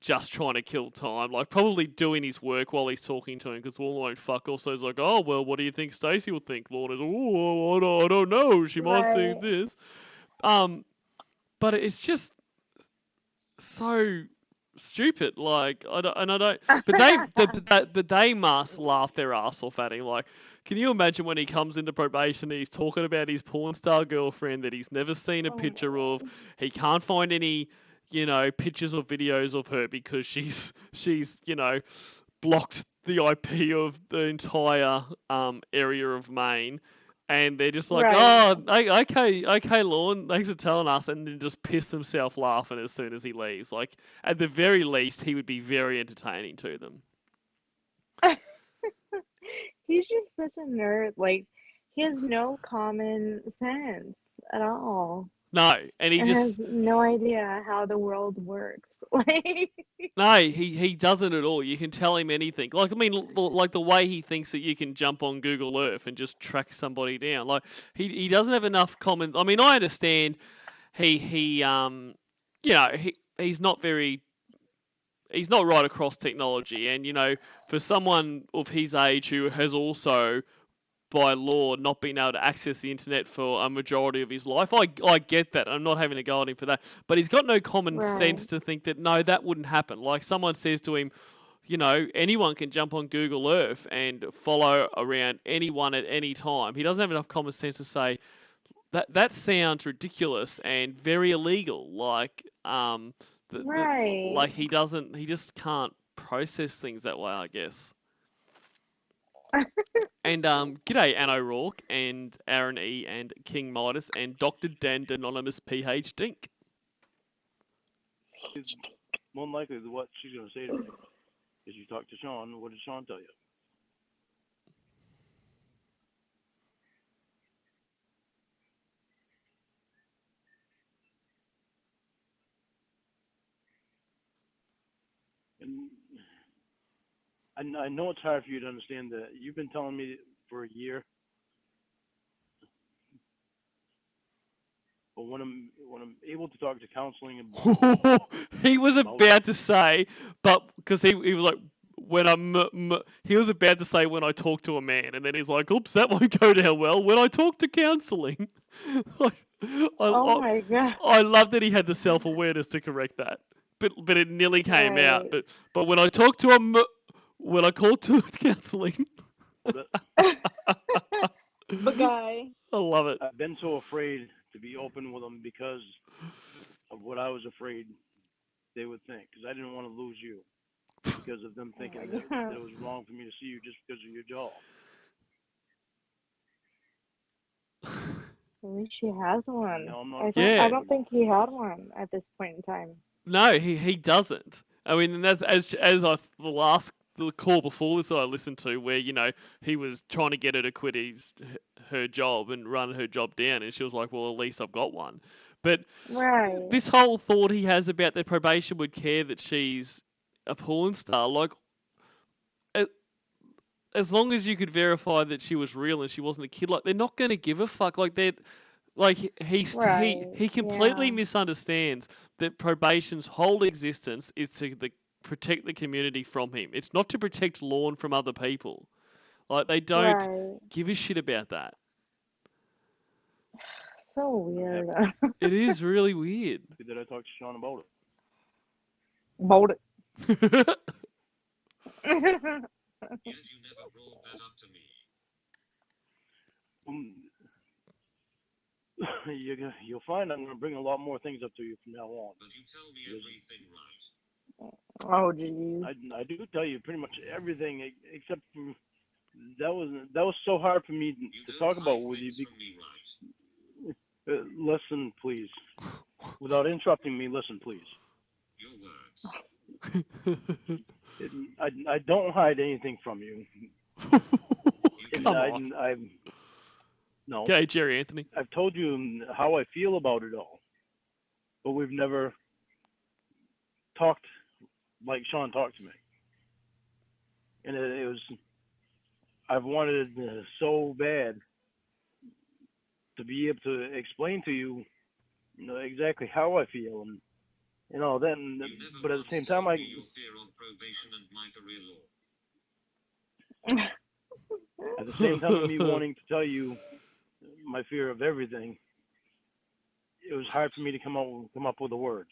just trying to kill time, like probably doing his work while he's talking to him, because Lorne won't fuck off. So he's like, oh well, what do you think Stacey will think? Lorne is, I don't know, she might think this. But it's just so stupid. Like I don't. But they must laugh their ass off at him. Like, can you imagine when he comes into probation and he's talking about his porn star girlfriend that he's never seen a picture of? He can't find any, pictures or videos of her because she's blocked the IP of the entire area of Maine. And they're just like, okay, Lorne, thanks for telling us, and then just piss himself laughing as soon as he leaves. Like, at the very least, he would be very entertaining to them. He's just such a nerd. Like, he has no common sense at all. No, and he has no idea how the world works. No, he doesn't at all. You can tell him anything. Like, I mean, like the way he thinks that you can jump on Google Earth and just track somebody down. Like, he doesn't have enough common. I mean, I understand he's not very. He's not right across technology, and for someone of his age who has also, by law, not being able to access the internet for a majority of his life. I get that. I'm not having to go at him for that. But he's got no common sense to think that, no, that wouldn't happen. Like, someone says to him, anyone can jump on Google Earth and follow around anyone at any time. He doesn't have enough common sense to say, that sounds ridiculous and very illegal. Like, like he just can't process things that way, I guess. And g'day Anne O'Rourke and Aaron E and King Midas and Dr. Dan Anonymous PH Dink. More likely what she's going to say to me is, you talk to Sean, what did Sean tell you? And I know it's hard for you to understand that. You've been telling me for a year. But when I'm able to talk to counseling and he was about to say, but because he was like, he was about to say when I talk to a man, and then he's like, oops, that won't go down well. When I talk to counseling, my god! I love that he had the self-awareness to correct that, but it nearly came out. But when I talk to when I call to counseling, the guy. I love it. I've been so afraid to be open with him because of what I was afraid they would think, because I didn't want to lose you because of them Oh my thinking that god. it was wrong for me to see you just because of your job. At least she has one. Now I'm not I Yeah. don't think he had one at this point in time. No, he doesn't. I mean, and that's the call before this that I listened to, where he was trying to get her to quit her job and run her job down, and she was like, "Well, at least I've got one." But Right. this whole thought he has about their probation would care that she's a porn star, like as long as you could verify that she was real and she wasn't a kid, like they're not going to give a fuck. Like they're like Right. he completely Yeah. misunderstands that probation's whole existence is to protect the community from him. It's not to protect Lorne from other people. Like they don't Right. give a shit about that. So I'm weird. It is really weird. happy that I talked to Sean about it. Bold it. Yet you never brought that up to me. You'll find I'm going to bring a lot more things up to you from now on. But you tell me everything right. Oh jeez. I do tell you pretty much everything except for that was so hard for me You to don't talk about hide with you. things from me, right? Listen, please. Without interrupting me, listen, please. Your words. I don't hide anything from you. You Come on. No. Okay, Jerry Anthony. I've told you how I feel about it all, but we've never talked like Sean talked to me, and it was I've wanted so bad to be able to explain to you, exactly how I feel and all that. You never But at the once same told time, me your fear on probation and my career law. at the same time of me wanting to tell you my fear of everything, it was hard for me to come up with the words.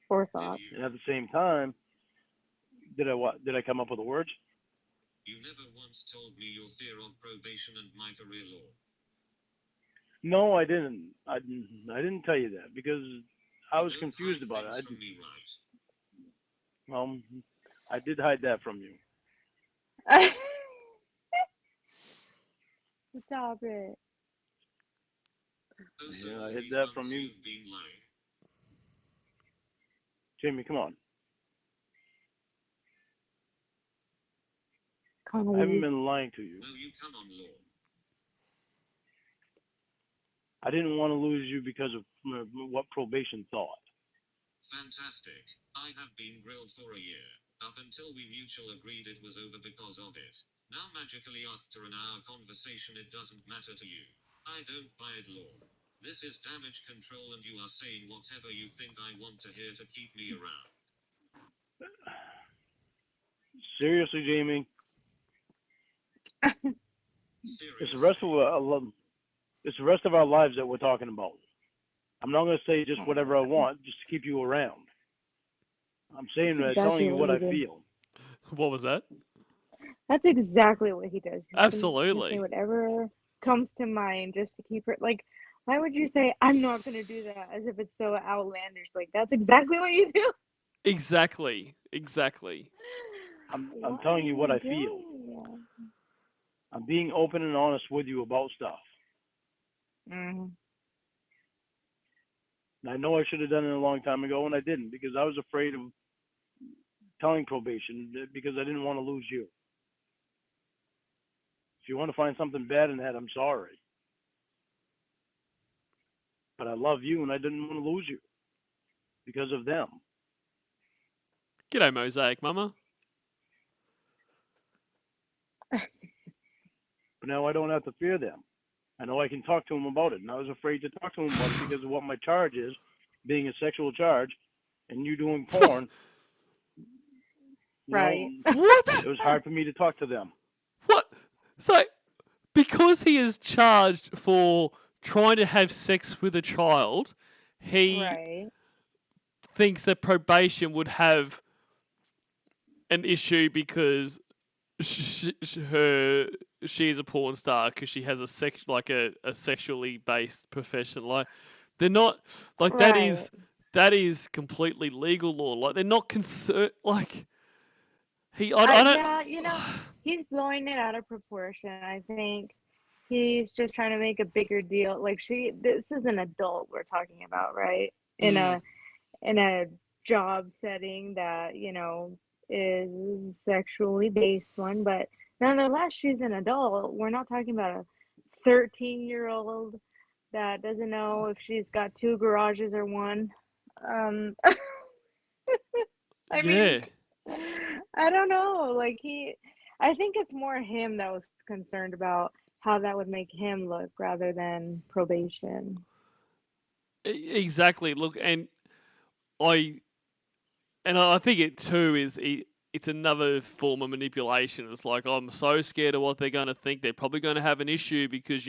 Poor thought. Did And you? at the same time, did I come up with the words? You never once told me your fear on probation and my career law. No, I didn't. I didn't tell you that because I You was don't confused hide about things it. from me, right? I did hide that from you. Stop it. Oh, so Yeah, all I hid these that months from you. you've been lying. Jamie, come on. Come I haven't on. been lying to you. No, you come on, Lorne. I didn't want to lose you because of what probation thought. Fantastic. I have been grilled for a year. Up until we mutually agreed it was over because of it. Now magically after an hour conversation it doesn't matter to you. I don't buy it, Lorne. This is damage control and you are saying whatever you think I want to hear to keep me around. Seriously, Jamie, Seriously. it's the rest of our lives that we're talking about. I'm not going to say just whatever I want just to keep you around. I'm saying That's telling exactly you what what he I did. feel. What was that? That's exactly what he does. He's gonna say Absolutely. whatever comes to mind just to keep her like. Why would you say I'm not gonna do that as if it's so outlandish? Like that's exactly what you do. Exactly. I'm What telling are you what you I feel. doing? I'm being open and honest with you about stuff. Mm-hmm. And I know I should have done it a long time ago, and I didn't because I was afraid of telling probation because I didn't want to lose you. If you want to find something bad in that, I'm sorry. But I love you, and I didn't want to lose you because of them. G'day, Mosaic Mama. But now I don't have to fear them. I know I can talk to them about it, and I was afraid to talk to them about it because of what my charge is, being a sexual charge, and you doing porn. Right. What? It was hard for me to talk to them. What? So, because he is charged for trying to have sex with a child, he Right. thinks that probation would have an issue because she's a porn star because she has a sexually based profession. Like they're not like Right. that is completely legal law. Like they're not concerned. Like I don't. Yeah, he's blowing it out of proportion. I think he's just trying to make a bigger deal. Like this is an adult we're talking about, right? In Mm, a job setting that, is sexually based one, but nonetheless, she's an adult. We're not talking about a 13-year-old that doesn't know if she's got two garages or one. Um, I mean, yeah. I don't know. I think it's more him that was concerned about how that would make him look rather than probation. Exactly. Look, I I think it too it's another form of manipulation. It's like I'm so scared of what they're going to think. They're probably going to have an issue because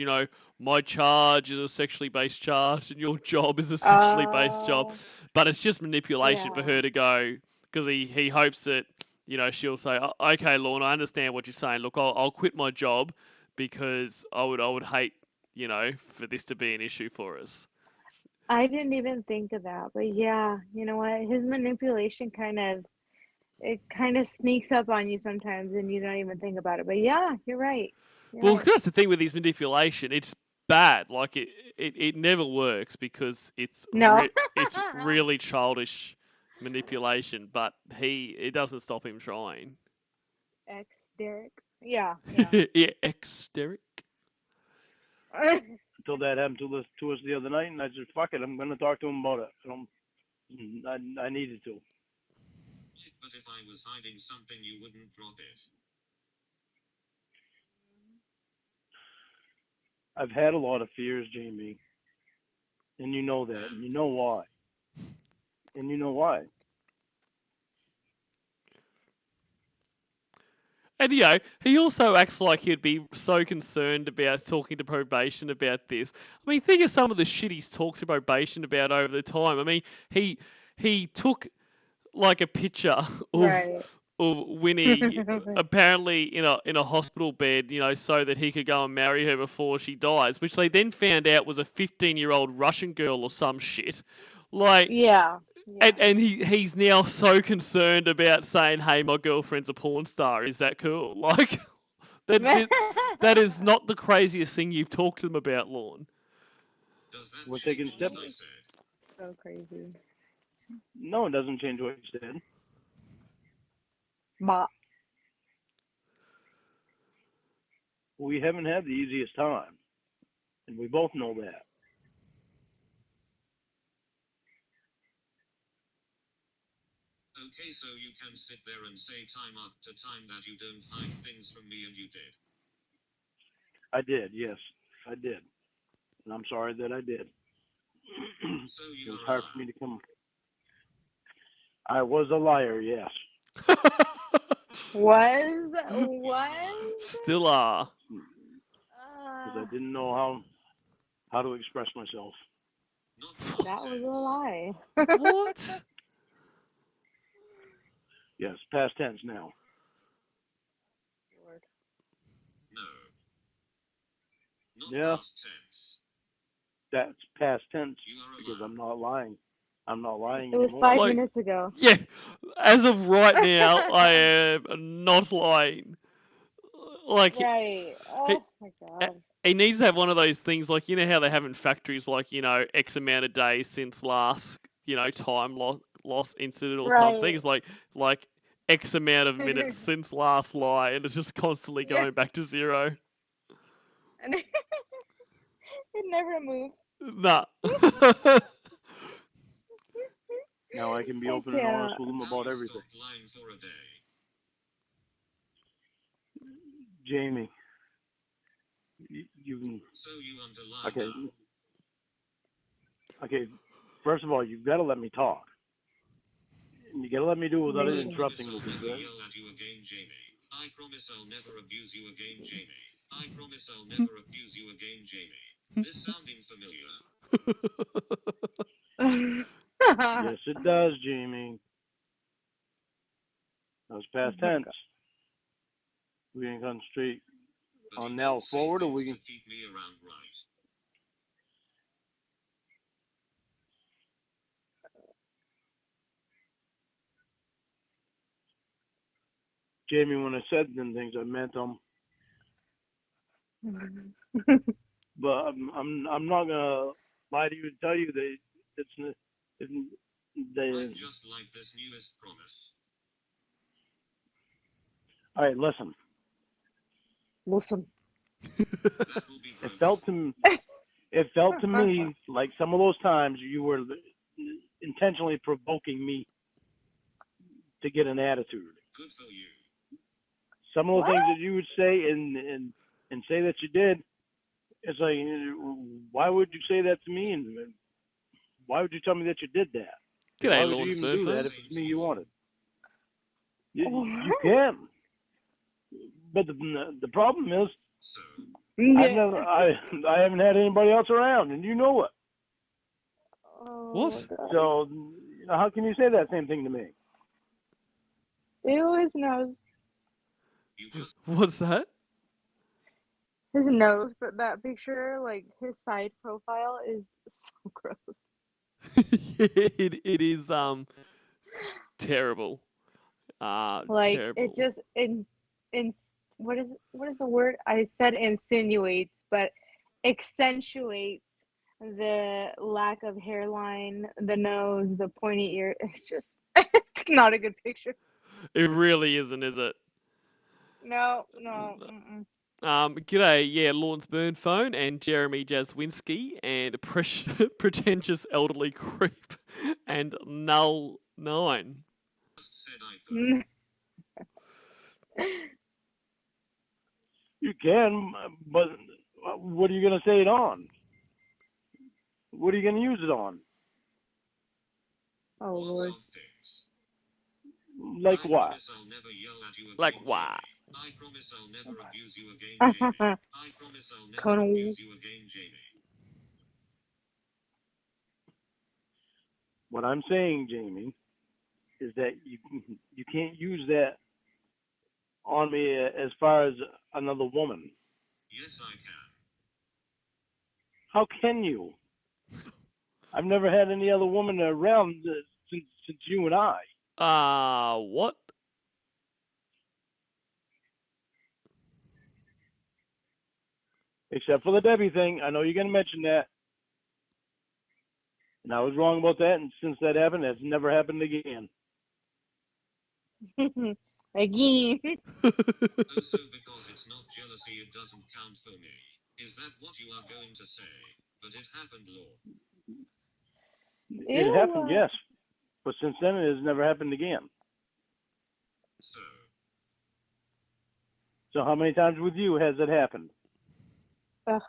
my charge is a sexually based charge and your job is a sexually based job. Oh, But it's just manipulation for yeah. her to go because he hopes that she'll say, okay, Lorne, I understand what you're saying. Look, I'll quit my job because I would hate for this to be an issue for us. I didn't even think of that, but yeah, you know what? His manipulation kind of sneaks up on you sometimes and you don't even think about it. But yeah, you're right. You're Well, right. that's the thing with his manipulation. It's bad. Like it never works because No. it's really childish manipulation. But it doesn't stop him trying. Ex Derek. Yeah, yeah. Yeah, Derek. Until that happened to us the other night, and I said, "Fuck it, I'm gonna talk to him about it." I needed to. But if I was hiding something, you wouldn't drop it. I've had a lot of fears, Jamie, and you know that, and you know why, and you know why. And he also acts like he'd be so concerned about talking to probation about this. I mean, think of some of the shit he's talked to probation about over the time. I mean, he took like a picture of Right. Winnie apparently in a hospital bed, so that he could go and marry her before she dies, which they then found out was a 15-year-old Russian girl or some shit. Like, Yeah, yeah. and he's now so concerned about saying, "Hey, my girlfriend's a porn star. Is that cool?" Like, that that is not the craziest thing you've talked to them about, Lorne. Does that We're taking change what steps. I said? So crazy. No, it doesn't change what you said. Ma. We haven't had the easiest time, and we both know that. Okay, so you can sit there and say time after time that you don't hide things from me, and you did. I did, yes, I did, and I'm sorry that I did. So It you was are a hard for me liar. to come. I was a liar, yes, Was? Still are. because I Uh, didn't know how to express myself. Not past that was a tense. lie. What? Yes, past tense now. Lord. No. Not Yeah, past tense. that's past tense You are a because liar. I'm not lying. I'm not lying It was anymore. 5 Like, minutes ago. yeah. As of right now, I am not lying. Like, Right. he, Oh my God. he needs to have one of those things, like how they have in factories, like X amount of days since last time loss incident or something. Right. It's like X amount of minutes since last lie, and it's just constantly Yeah. going back to zero. And it never moved. Nah. Now I can be I open and honest can't. with them Now about you everything. stopped lying for a day. Jamie, you can. So you underline Okay, now. okay. First of all, you've got to let me talk. And you got to let me do it without it I Me. promise interrupting me. I'll Because never yell at you again, Jamie. I promise I'll never abuse you again, Jamie. I promise I'll never abuse you again, Jamie. This sounding familiar? yes, it does, Jamie. That was Oh past my tense. God. We can concentrate But on he now don't say forward, or things we can. to keep me around, right? Jamie, when I said them things, I meant them. But I'm not gonna lie to you and tell you that it's I'm they. just like this newest promise. All right, listen. Listen. That will be It broken. felt to me like some of those times you were intentionally provoking me to get an attitude. Good for you. Some of the What? things that you would say and say that you did, it's like, why would you say that to me, and why would you tell me that you did that? Why G'day, would you Lorne's even do that Burn. if it's me you wanted? You What? can, but the problem is So, I haven't had anybody else around, and you know it. What? God. So how can you say that same thing to me? Ew, his nose. you just What's that? His nose, but that picture, like his side profile, is so gross. it is terrible. Like it Terrible. just in what is the word? I said insinuates, but accentuates the lack of hairline, the nose, the pointy ear. It's just it's not a good picture. It really isn't, is it? No, no. Mm-mm. G'day, yeah, Lorne's Burn Phone and Jeremy Jaswinski and a pretentious elderly creep and Null 9. said I could. You can, but what are you going to say it on? What are you going to use it on? Oh Lots Lord. of things. Like I what? promise I'll never yell at you again, Like, Jamie. why? I promise I'll never abuse you again, Jamie. I promise I'll never Colonel. abuse you again, Jamie. What I'm saying, Jamie, is that you can't use that on me as far as another woman. Yes, I can. How can you? I've never had any other woman around since you and I. What? Except for the Debbie thing. I know you're going to mention that. And I was wrong about that. And since that happened, it's never happened again. Again. Also, because it's not jealousy, it doesn't count for me. Is that what you are going to say? But it happened, Lorne. It happened, Ew. yes. But since then, it has never happened again. So how many times with you has it happened? Ugh.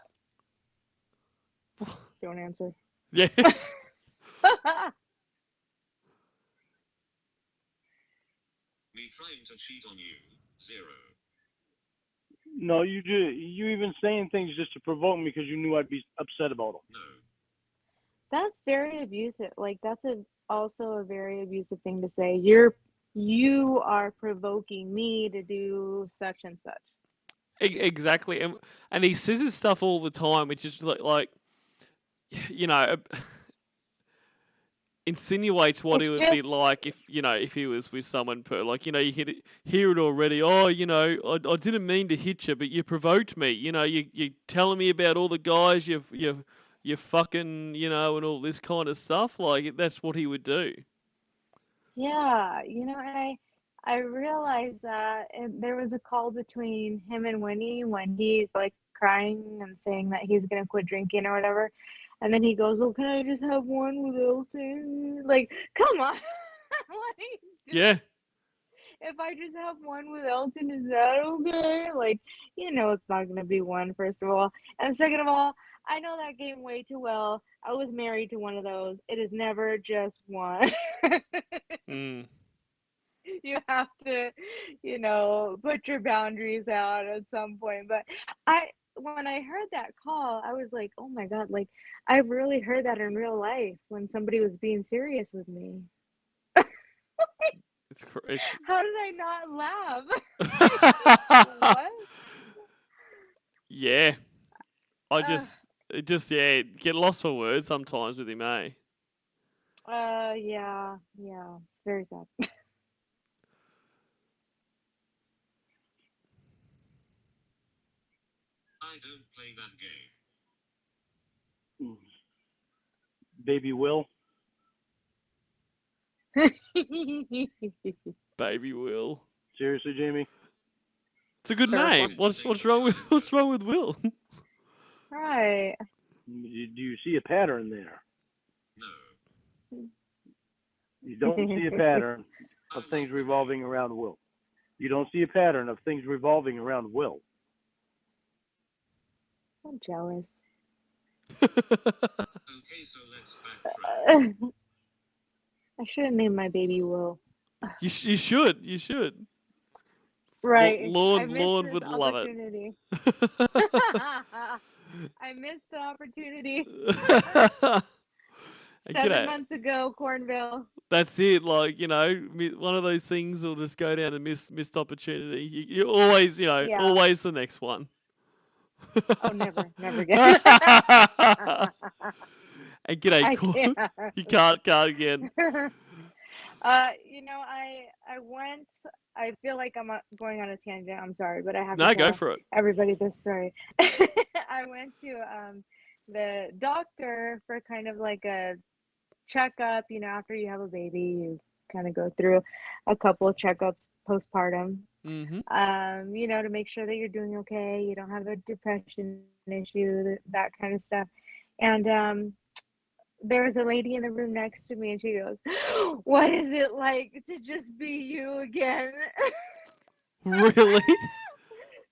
Don't answer. Yes. Me trying to cheat on you? 0. No, you even saying things just to provoke me because you knew I'd be upset about them. No. That's very abusive. Like that's also a very abusive thing to say. You are provoking me to do such and such. Exactly. And he says this stuff all the time, which is like you know, insinuates what It's it would be just like if he was with someone like you hear it already. Oh, I didn't mean to hit you, but you provoked me. You telling me about all the guys you fucking and all this kind of stuff. Like that's what he would do. yeah, and I realized that there was a call between him and Winnie when he's like crying and saying that he's gonna quit drinking or whatever, and then he goes, "Well, can I just have one with Elton?" Like, come on, like, Yeah. if I just have one with Elton, is that okay? Like, it's not gonna be one, first of all, and second of all, I know that game way too well. I was married to one of those. It is never just one. Mm. You have to, put your boundaries out at some point. But when I heard that call, I was like, oh my God, like I've really heard that in real life when somebody was being serious with me. It's. How did I not laugh? What? Yeah. I Uh, just get lost for words sometimes with him, eh? yeah, yeah. It's very sad. I don't play that game. Baby Will. Baby Will. Seriously, Jamie? It's a good Perfect. name. What's wrong with what's wrong with Will? Right. Do you see a pattern there? No. You don't see a pattern of I'm things not revolving around Will. You don't see a pattern of things revolving around Will. I'm jealous. Okay, so let's backtrack. I should have named my baby Will. You should. You should. Right. I missed Lorne this would love it. opportunity. I missed the opportunity. And 7 months ago, Cornville. that's it. Like, one of those things will just go down a missed opportunity. You always, Yeah. always the next one. Oh, never again. And g'day, I Cor. can't. You can't again. I went. I feel like I'm going on a tangent. I'm sorry, but I have to No, go tell for it. everybody this story. I went to the doctor for kind of like a checkup. After you have a baby, you kind of go through a couple of checkups postpartum. Mm-hmm. To make sure that you're doing okay, you don't have a depression issue, that kind of stuff. And there was a lady in the room next to me, and she goes, "What is it like to just be you again?" Really?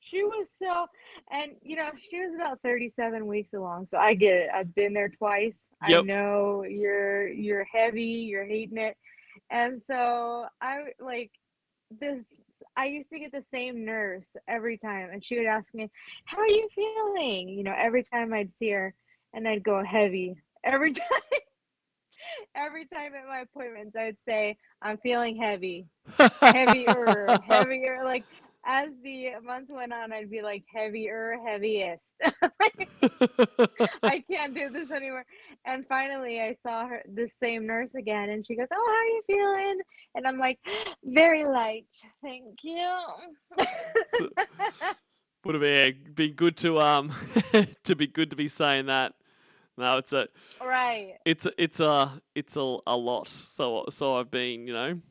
She was so, and she was about 37 weeks along, so I get it. I've been there twice. I Yep. know you're heavy, you're hating it. And so I like this I used to get the same nurse every time, and she would ask me, "How are you feeling?" Every time I'd see her, and I'd go heavy. Every time every time at my appointments, I would say, "I'm feeling heavy." Heavier. Like as the months went on, I'd be like heavier, heaviest. I can't do this anymore. And finally, I saw the same nurse again, and she goes, "Oh, how are you feeling?" And I'm like, "Very light, thank you." So, would have been good to to be good to be saying that. No, Right. it's a lot. So I've been,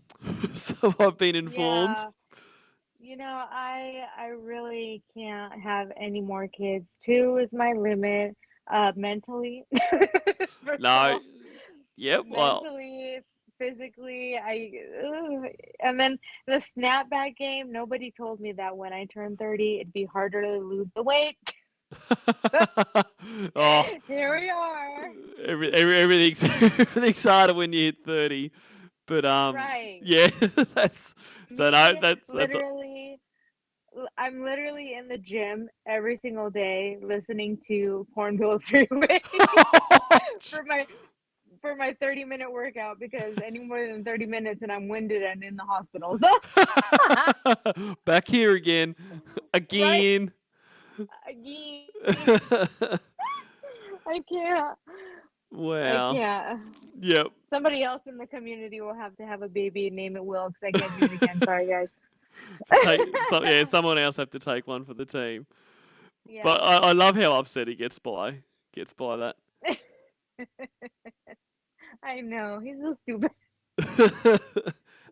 so I've been informed. Yeah. I really can't have any more kids. Two is my limit, mentally. First of No, all, yep. Well, mentally, physically, and then the snapback game. Nobody told me that when I turned 30, it'd be harder to lose the weight. oh, Here we are. everything's harder when you hit 30. But Right. yeah, that's so no, Me, that's literally, I'm literally in the gym every single day listening to Cornville Freeway for my 30-minute workout, because any more than 30 minutes and I'm winded and in the hospital. So back here again, right again. again, I can't. I Wow. can't. Yep. Somebody else in the community will have to have a baby and name it Will, because I can't do it again. Sorry, guys. Someone else have to take one for the team. But Yeah. I love how upset he gets by that. I know. He's so stupid.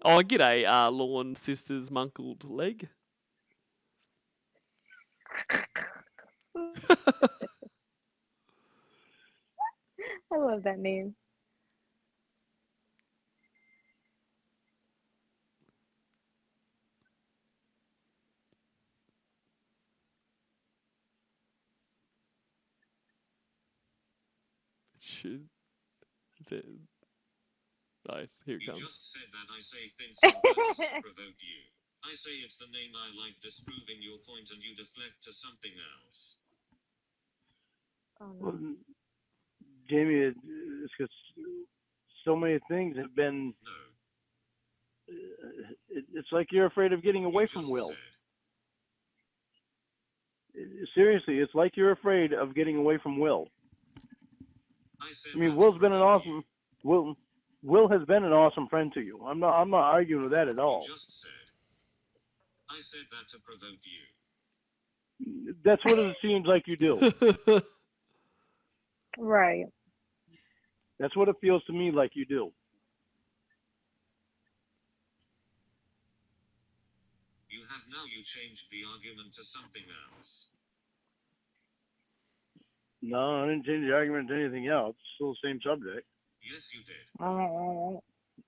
Oh, g'day, Lorne sister's munkled leg. I love that name. Should is it nice? Here it You comes. just said that I say things on purpose to provoke you. I say it's the name I like disproving your point and you deflect to something else. Oh Well, no. Jamie, it's because so many things have been No. It's like you're afraid of getting away from Will. Seriously, it's like you're afraid of getting away from Will. I mean, Will's been an awesome Will has been an awesome friend to you. I'm not arguing with that at all. You just said. I said that to provoke you. That's what it seems like you do. Right. That's what it feels to me like you do. You changed the argument to something else. No, I didn't change the argument to anything else. It's still the same subject. Yes, you did.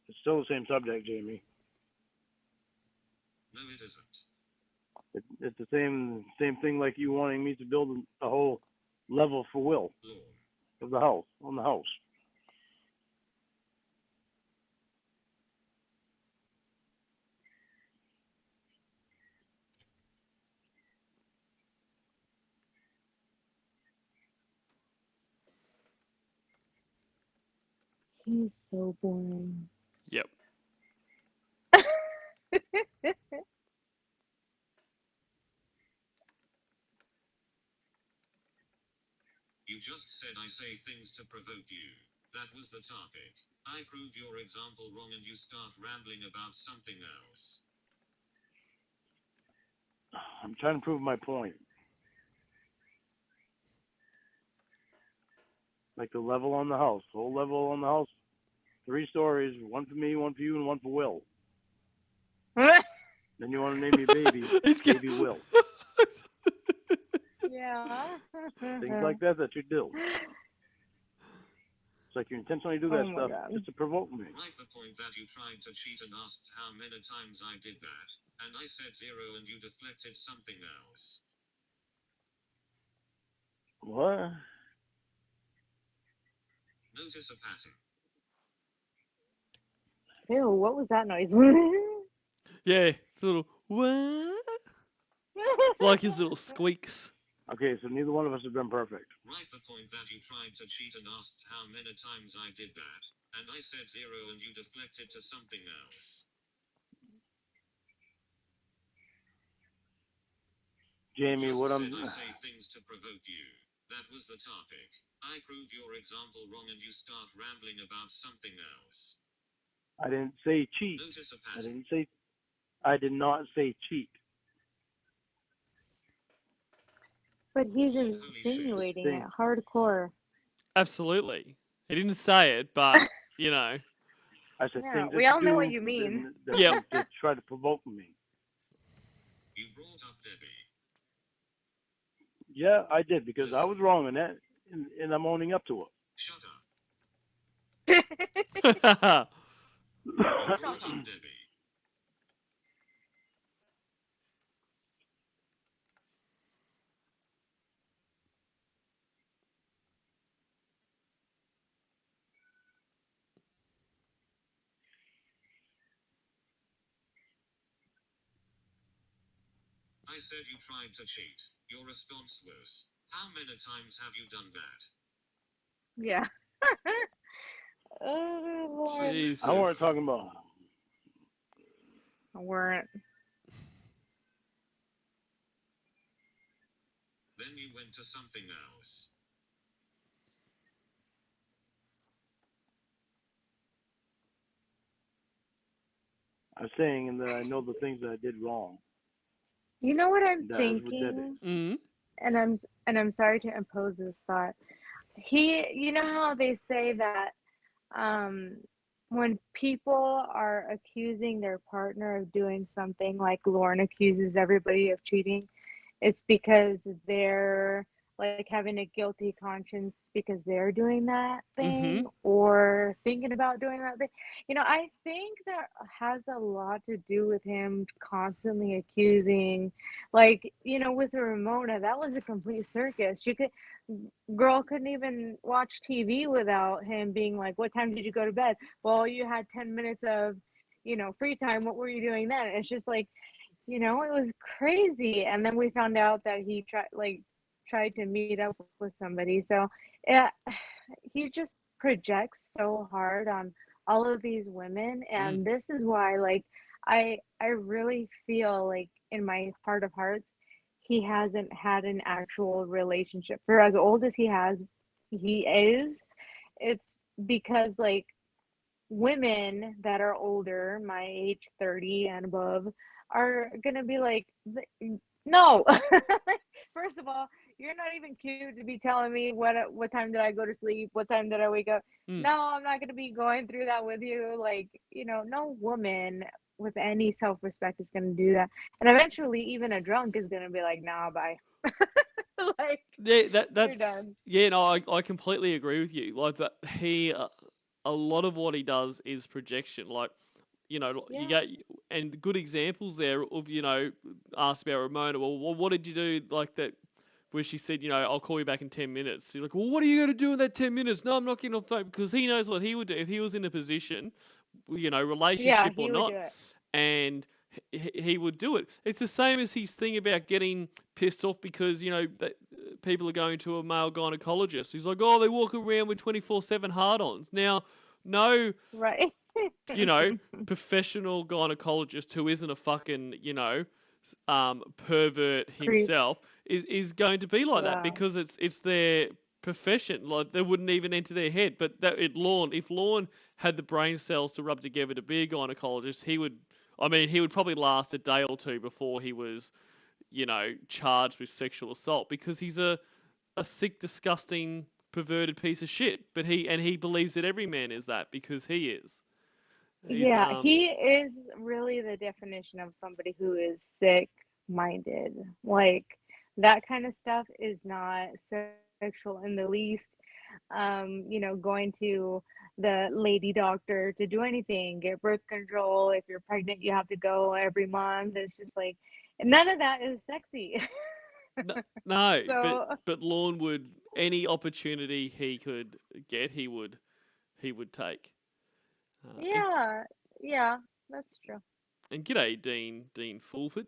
It's still the same subject, Jamie. No, it isn't. It's the same thing like you wanting me to build a whole level for Will Lorne. of the house on the house. He's so boring. Yep. You just said I say things to provoke you. That was the topic. I prove your example wrong and you start rambling about something else. I'm trying to prove my point. Like the level on the house, the whole level on the house, 3 stories, one for me, one for you, and one for Will. Then you want to name me baby, baby Will. Yeah. Things like that you do. It's like you intentionally do that stuff just to provoke me. Right, the point that you tried to cheat and asked how many times I did that, and I said 0 and you deflected something else. What? Notice a pattern. Ew, what was that noise? Yeah, it's a little what? Like his little squeaks. Okay, so neither one of us have been perfect. Right, the point that you tried to cheat and asked how many times I did that, and I said 0 and you deflected to something else. Jamie, what I say things to provoke you. That was the topic. I prove your example wrong and you start rambling about something else. I didn't say cheat. Notice a pattern. I did not say cheat. But he's insinuating it hardcore. Absolutely. He didn't say it, but, you know. I said Yeah, things we all know what you mean. Yep. To try to provoke me. You brought up Debbie. Yeah, I did, because I was wrong in that, and I'm owning up to it. Shut up. You brought up Debbie. I said you tried to cheat. Your response was, how many times have you done that? Yeah. Oh, Lord. Jesus. I weren't talking about. I weren't. Then you went to something else. I'm saying that I know the things that I did wrong. You know what I'm That thinking? Mm-hmm. And I'm sorry to impose this thought. You know how they say that um when people are accusing their partner of doing something, like Lorne accuses everybody of cheating, it's because they're like having a guilty conscience because they're doing that thing or thinking about doing that thing. You know, I think that has a lot to do with him constantly accusing, like, you know, with Ramona, that was a complete circus. Girl couldn't even watch TV without him being like, what time did you go to bed? Well, you had 10 minutes of, you know, free time. What were you doing then? It's just like, you know, it was crazy. And then we found out that he tried to meet up with somebody. So yeah, he just projects so hard on all of these women, Mm. and this is why, like, I really feel like in my heart of hearts, he hasn't had an actual relationship for as old as he is. It's because like women that are older, my age, 30 and above, are gonna be like, no. First of all, you're not even cute to be telling me what time did I go to sleep, what time did I wake up. Mm. No, I'm not gonna be going through that with you. Like, no woman with any self-respect is gonna do that. And eventually, even a drunk is gonna be like, nah, bye. Like, Yeah, you're that's done. yeah. No, I completely agree with you. Like that, a lot of what he does is projection. Like, you Yeah. get and good examples there of asked about Ramona. Well, what did you do like that? Where she said, I'll call you back in 10 minutes. You're like, well, what are you going to do in that 10 minutes? No, I'm not getting off the phone because he knows what he would do if he was in a position, Yeah, relationship or he would not, do it. and he would do it. It's the same as his thing about getting pissed off because that people are going to a male gynecologist. He's like, oh, they walk around with 24/7 hard-ons. Now, no, Right. you know, professional gynecologist who isn't a fucking pervert Creep. himself is going to be like that Yeah. because it's their profession. Like they wouldn't even enter their head. But if Lorne had the brain cells to rub together to be a gynecologist, he would. I mean, he would probably last a day or two before he was, charged with sexual assault because he's a sick, disgusting, perverted piece of shit. But he believes that every man is that because he is. He's Yeah, he is really the definition of somebody who is sick-minded. Like, that kind of stuff is not sexual in the least. Going to the lady doctor to do anything, get birth control. If you're pregnant, you have to go every month. It's just like, none of that is sexy. no, but So, but Lorne would any opportunity he could get, he would take. And yeah, yeah, that's true. and g'day, Dean Fulford.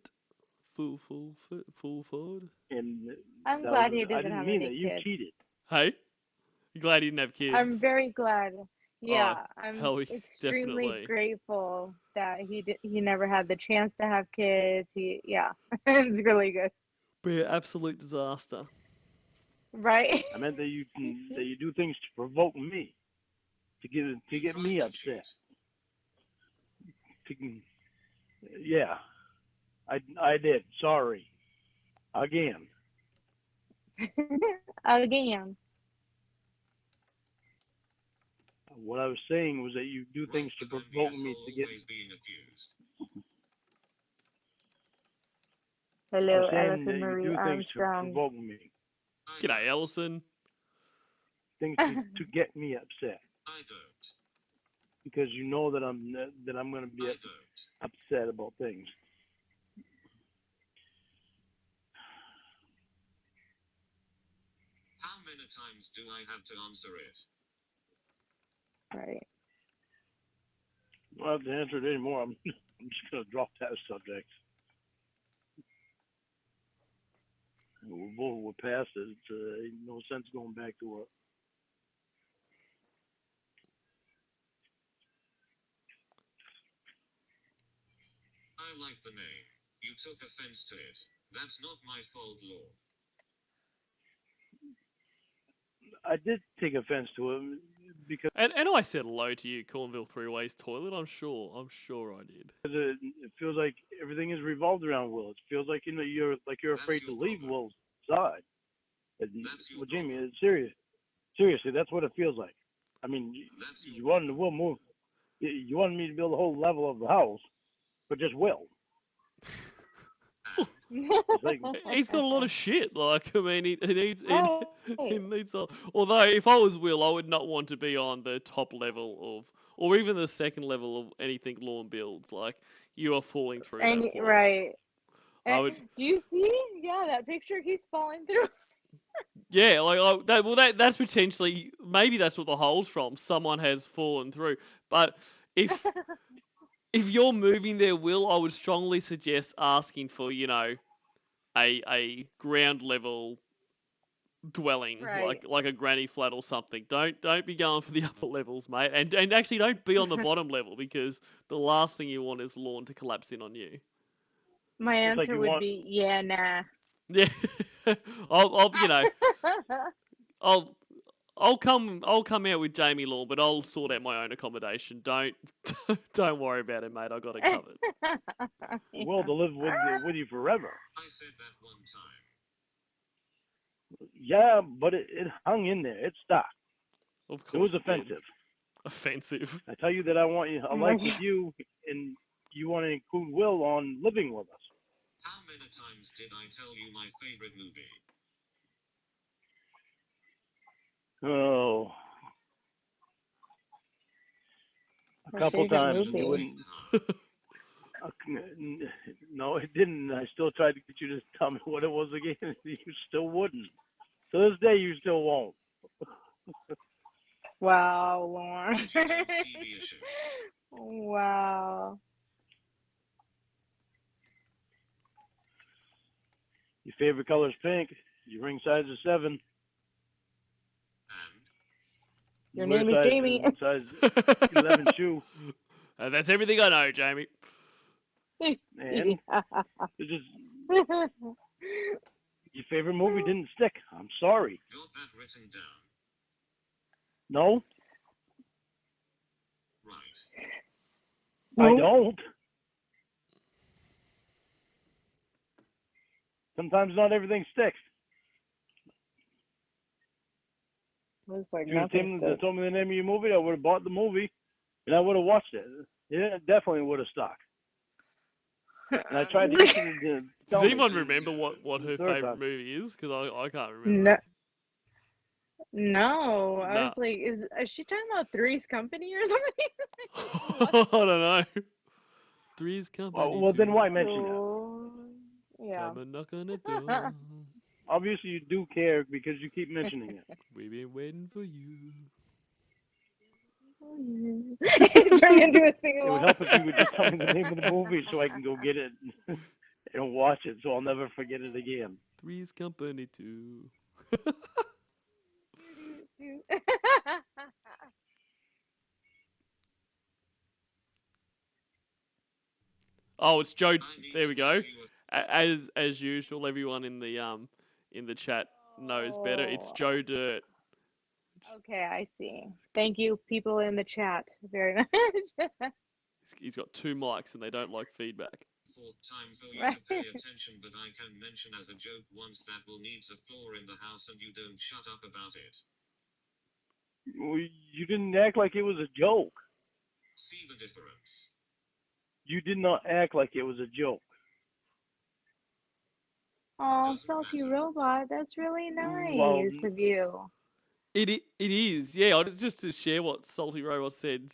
And I'm that was, glad he I doesn't didn't have mean any that. You kids. cheated. Hey, you glad he didn't have I'm kids? very glad. Oh, Yeah, I'm hell, extremely definitely. grateful that he never had the chance to have kids. Yeah, it's really good, Be an absolute disaster. right? I meant that you do things to provoke me, to You get tried me to upset. cheat. To, yeah, I did. Sorry. Again. Again. What I was saying was that you do Right, things to but then provoke me BSO to get. always being accused. I was Hello, saying Ellison that you Marie do things to Armstrong. provoke me, I G'day, don't. Ellison. things to get me upset, I don't. because you know that I'm going to be I don't. upset about things. How many times do I have to answer it? Right. I don't have to answer it anymore. I'm just going to drop that subject. We're past it. It's ain't no sense going back to it. I like the name. You took offense to it. That's not my fault, Lorne. I did take offense to it because And I said hello to you, Cornville Three Ways Toilet. I'm sure I did. it feels like everything is revolved around Will. It feels like you're That's afraid to your leave problem. Will's side. And, That's your well, Jamie, problem. it's serious. Seriously, that's what it feels like. I mean, That's your you wanted problem. Will move. You wanted me to build a whole level of the house, but just Will. And It's like He's got a lot of shit. Like, I mean, he needs Hey, he needs. Although, if I was Will, I would not want to be on the top level of, or even the second level of anything Lawn builds. Like, you are falling through and that floor. right. I And would, do you see? Yeah, that picture he's falling through. yeah, like that's potentially maybe that's what the hole's from. Someone has fallen through. But if if you're moving there, Will, I would strongly suggest asking for a ground level dwelling, Right. like a granny flat or something. Don't be going for the upper levels, mate. And actually don't be on the bottom level, because the last thing you want is Lorne to collapse in on you. My It's like answer you would want. be, yeah, nah. Yeah. I'll I'll I'll come out with Jamie Law, but I'll sort out my own accommodation. Don't worry about it, mate. I got it covered. Well, to live with you forever. I said that one time. Yeah, but it hung in there. It stuck. Of course It was did. offensive. Offensive. I tell you that I want you a Oh my life with God. you, and you want to include Will on living with us. How many times did I tell you my favorite movie? Oh, a Her couple favorite times, and you movie. wouldn't. No, it didn't. I still tried to get you to tell me what it was again, and you still wouldn't. To this day, you still won't. Wow, Lorne. Legendary TV issue. Wow. Your favorite color is pink. Your ring size is 7. And Your You wear name is Jamie. size 11 shoe. That's everything I know, Jamie. And it's just your favorite movie didn't stick. I'm sorry. got that written down. No, Right. I don't. Sometimes not everything sticks. Looks like If you would nothing have told me the name of your movie, I would have bought the movie and I would have watched it. It definitely would have stuck. And I tried to get you to tell Does me. anyone remember what her Third favorite time. movie is? Because I can't No, remember. no. I Nah. was like, is she talking about Three's Company or something? I don't know. Three's Company. Well, then too. why mention it? Oh, yeah. Come and knock on the door. Obviously, you do care because you keep mentioning it. We've been waiting for you. Turn into a sing It would help if you would just tell me the name of the movie so I can go get it and watch it so I'll never forget it again. Three's Company 2. Oh, it's Joe. There we go. As usual, everyone in the chat knows better. It's Joe Dirt. Okay, I see. Thank you, people in the chat, very much. He's got 2 mics and they don't like feedback. Fourth time for you Right. to pay attention, but I can mention as a joke once that Will needs a floor in the house and you don't shut up about it. Well, you didn't act like it was a joke. See the difference? You did not act like it was a joke. Oh, Doesn't Salty matter. Robot, that's really Well, nice of you. It is, yeah. Just to share what Salty Robot said.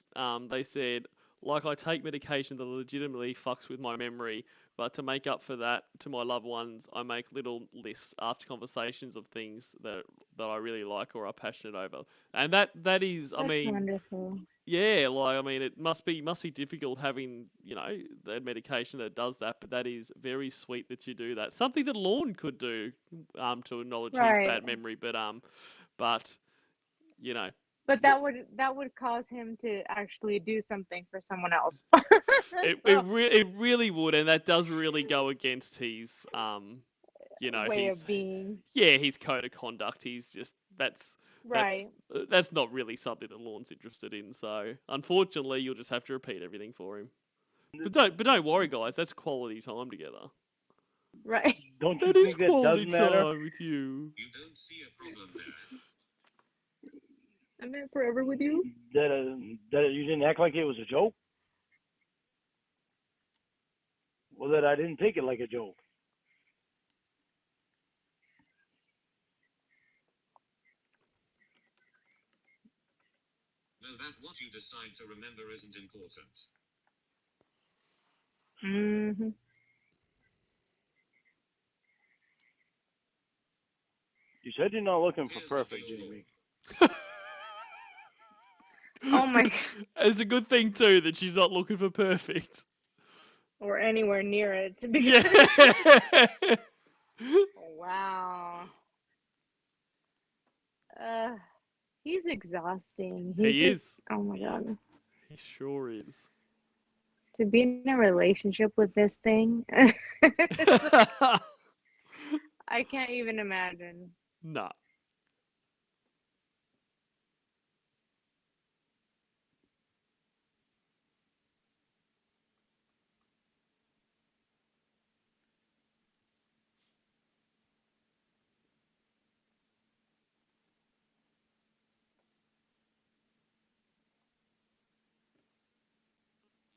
They said, like, I take medication that legitimately fucks with my memory, but to make up for that to my loved ones, I make little lists after conversations of things that I really like or are passionate over. And that is, That's wonderful. yeah, like, I mean, it must be difficult having, the medication that does that, but that is very sweet that you do that. Something that Lorne could do, to acknowledge his Right. bad memory, but But that would cause him to actually do something for someone else. it really would, and that does really go against his way his of being. his code of conduct. He's just Right. that's not really something that Lorne's interested in. So unfortunately, you'll just have to repeat everything for him. But don't worry, guys. That's quality time together. Right. Don't you That is think that does quality matter? time with you. You don't see a problem there. I'm there forever with you. That you didn't act like it was a joke? Well, that I didn't take it like a joke. Know that what you decide to remember isn't important. Mm-hmm. You said you're not looking for Here's the perfect, deal, Jamie. Oh my. It's a good thing too that she's not looking for perfect. Or anywhere near it to be. Yeah. Wow. Uh, he's exhausting. He's He just, is. oh my God. He sure is. To be in a relationship with this thing, I can't even imagine. Nah.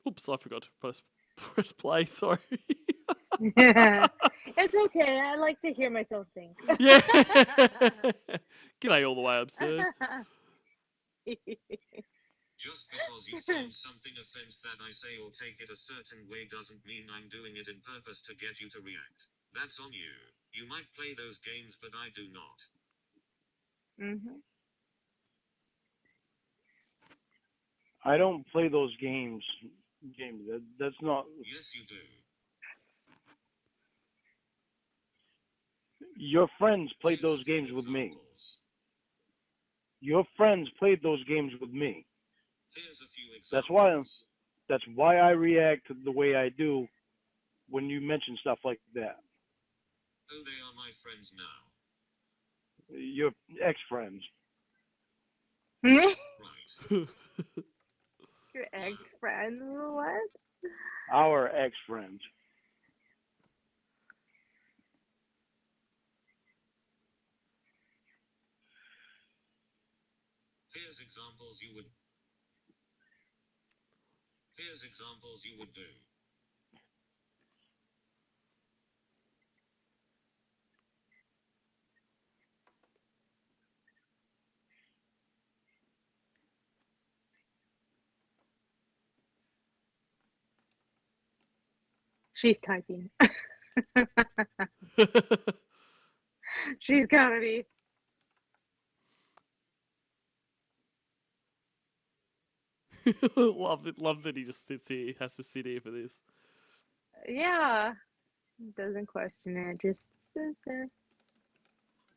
Oops, I forgot to press play. Sorry. It's okay. I like to hear myself think. Yeah. G'day, all the way absurd. Just because you find something offense that I say or take it a certain way doesn't mean I'm doing it in purpose to get you to react. That's on you. You might play those games, but I do not. Hmm. I don't play those games. That's not. Yes, you do. Your friends played Here's a those few games with me. examples. Your friends played those games with me. Here's a few That's why. examples. That's why I react the way I do when you mention stuff like that. Oh, they are my friends now. Your ex-friends. Your Right. ex-friend, what? Our ex-friends. Here's examples you would. Here's examples you would do. She's typing. She's gotta be. Love it. Love that he just sits here. He has to sit here for this. Yeah. Doesn't question it. Just sits there.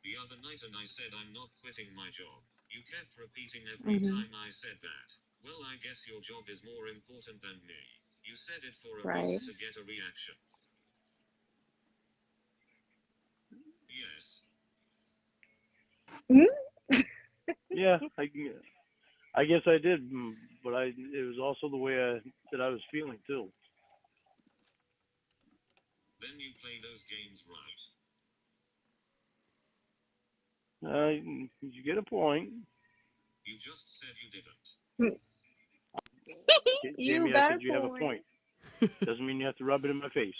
The other night and I said I'm not quitting my job. You kept repeating every Hmm. time I said that. Well, I guess your job is more important than me. You said it for a Right. reason to get a reaction. Yes. Yeah, I guess I did, but it was also the way that I was feeling too. Then you play those games right. You get a point. You just said you didn't. You Jamie, I got said a you have a point. Doesn't mean you have to rub it in my face.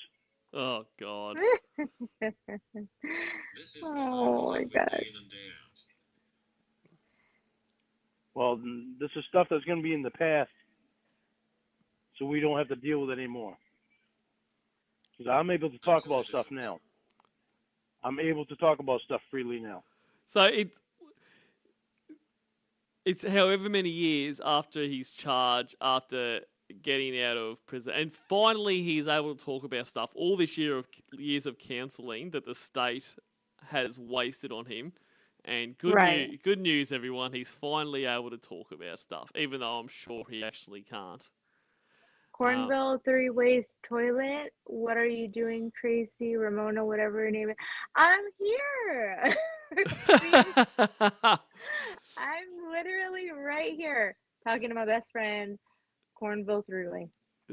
Oh God. This is what I Oh put my up with God. day in and day out. Well, this is stuff that's going to be in the past, so we don't have to deal with it anymore. Because I'm able to talk Until about it stuff isn't. now. I'm able to talk about stuff freely now. So it's however many years after his charge, after getting out of prison, and finally he's able to talk about stuff. All this years of counselling that the state has wasted on him. And Right. good news, everyone. He's finally able to talk about stuff, even though I'm sure he actually can't. Cornville three-ways toilet. What are you doing, Tracy, Ramona, whatever her name is? I'm here. See? I'm literally right here talking to my best friend, Cornville three-way.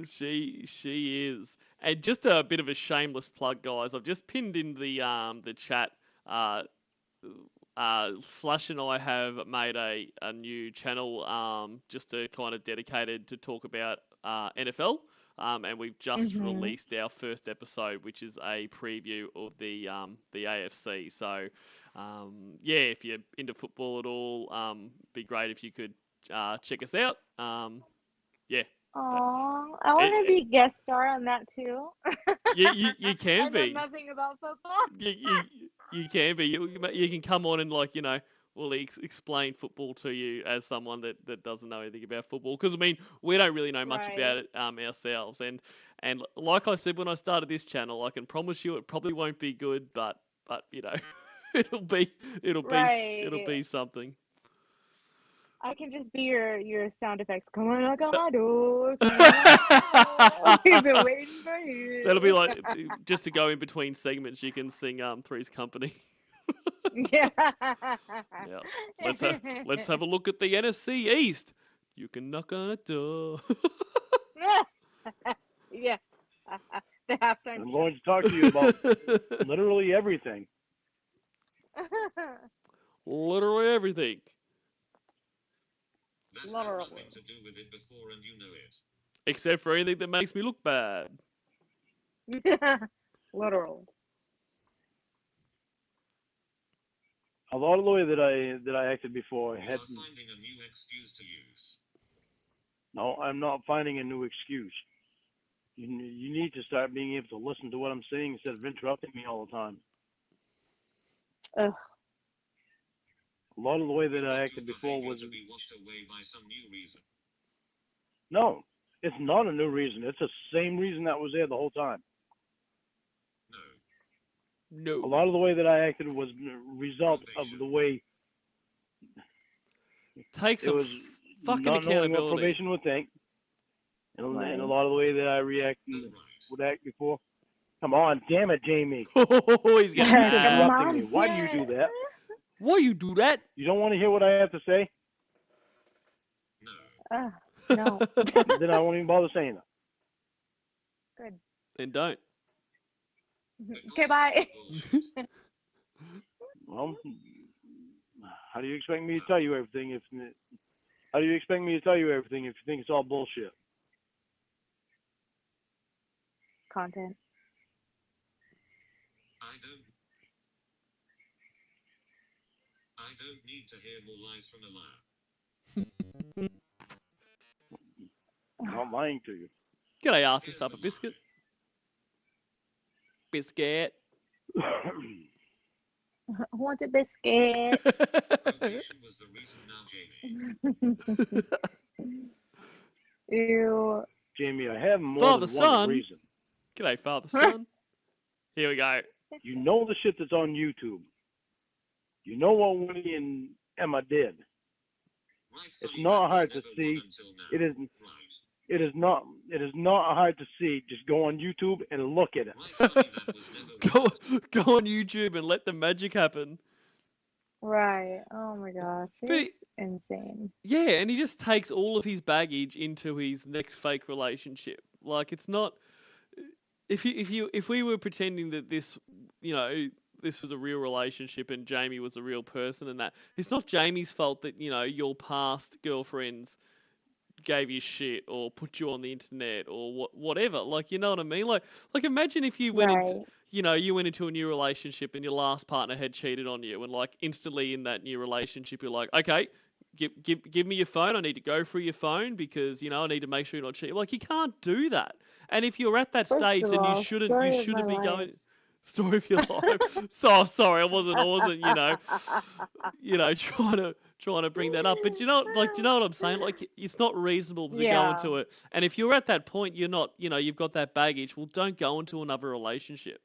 She is, and just a bit of a shameless plug, guys. I've just pinned in the chat. Uh, Slash and I have made a new channel just to kind of dedicated to talk about NFL. And we've just Mm-hmm. released our first episode, which is a preview of the AFC. So, yeah, if you're into football at all, be great if you could check us out. Yeah, that, Oh, I want to it, be guest star on that too. you I can know be. nothing about football. You can be. You can come on and we'll explain football to you as someone that doesn't know anything about football. Because I mean, we don't really know much Right. about it ourselves. And like I said when I started this channel, I can promise you it probably won't be good, but it'll be it'll Right. be something. I can just be your sound effects. Come on, knock on my door. Come on, knock on my door. We've been waiting for That'll be you. like just to go in between segments. You can sing Three's Company. Yeah. Yeah. Let's have a look at the NFC East. You can knock on a door. Yeah. The halftime I'm show. going to talk to you about literally everything. Literally everything. That had Literally. nothing to do with it before and you know it. Except for anything that makes me look bad. Literally. A lot of the way that I acted before You had are finding a new excuse to use. no. I'm not finding a new excuse. You need to start being able to listen to what I'm saying instead of interrupting me all the time. Ugh. A lot of the way that You I want acted your before behavior was to be washed away by some new reason. no. It's not a new reason. It's the same reason that was there the whole time. No. A No. lot of the way that I acted was a result of the way Take it some was fucking not knowing what accountability. probation would think, and a Right. lot of the way that I Oh, would act before. Come on, damn it, Jamie! Oh, he's getting Keep Come mad. interrupting me. on, Why do damn you do it. that? Why you do that? You don't want to hear what I have to say? No. No. Then I won't even bother saying it. Good. Then don't. Okay, bye. Bullshit. Well, how do you expect me to tell you everything if? How do you expect me to tell you everything if you think it's all bullshit? Content. I don't need to hear more lies from a liar. I'm not lying to you. G'day, after Here's supper the biscuit. lie. Biscuit. Who wants a biscuit? Probation was the reason now, Jamie. Ew. Jamie, I have more Father, than one son. reason. G'day, father, son. Here we go. You know the shit that's on YouTube. You know what Winnie and Emma did. It's Rightfully, not that was hard to never see. one until now. It is. Right. It is not. It is not hard to see. Just go on YouTube and look at it. Rightfully, that was never one Go on YouTube and let the magic happen. Right. Oh my gosh. But It's insane. yeah, and he just takes all of his baggage into his next fake relationship. Like it's not if we were pretending that this, this was a real relationship and Jamie was a real person and that it's not Jamie's fault that, your past girlfriends gave you shit or put you on the internet or whatever. Like, you know what I mean? Like imagine if you went into, Right. you went into a new relationship and your last partner had cheated on you and like instantly in that new relationship you're like, okay, give me your phone. I need to go through your phone because, I need to make sure you're not cheating. Like you can't do that. And if you're at that First stage, of then you all, shouldn't story of my be life. going story of your life. So sorry, I wasn't, trying to bring that up. But do you know what I'm saying? Like it's not reasonable to go Yeah. into it. And if you're at that point, you're not, you've got that baggage. Well, don't go into another relationship.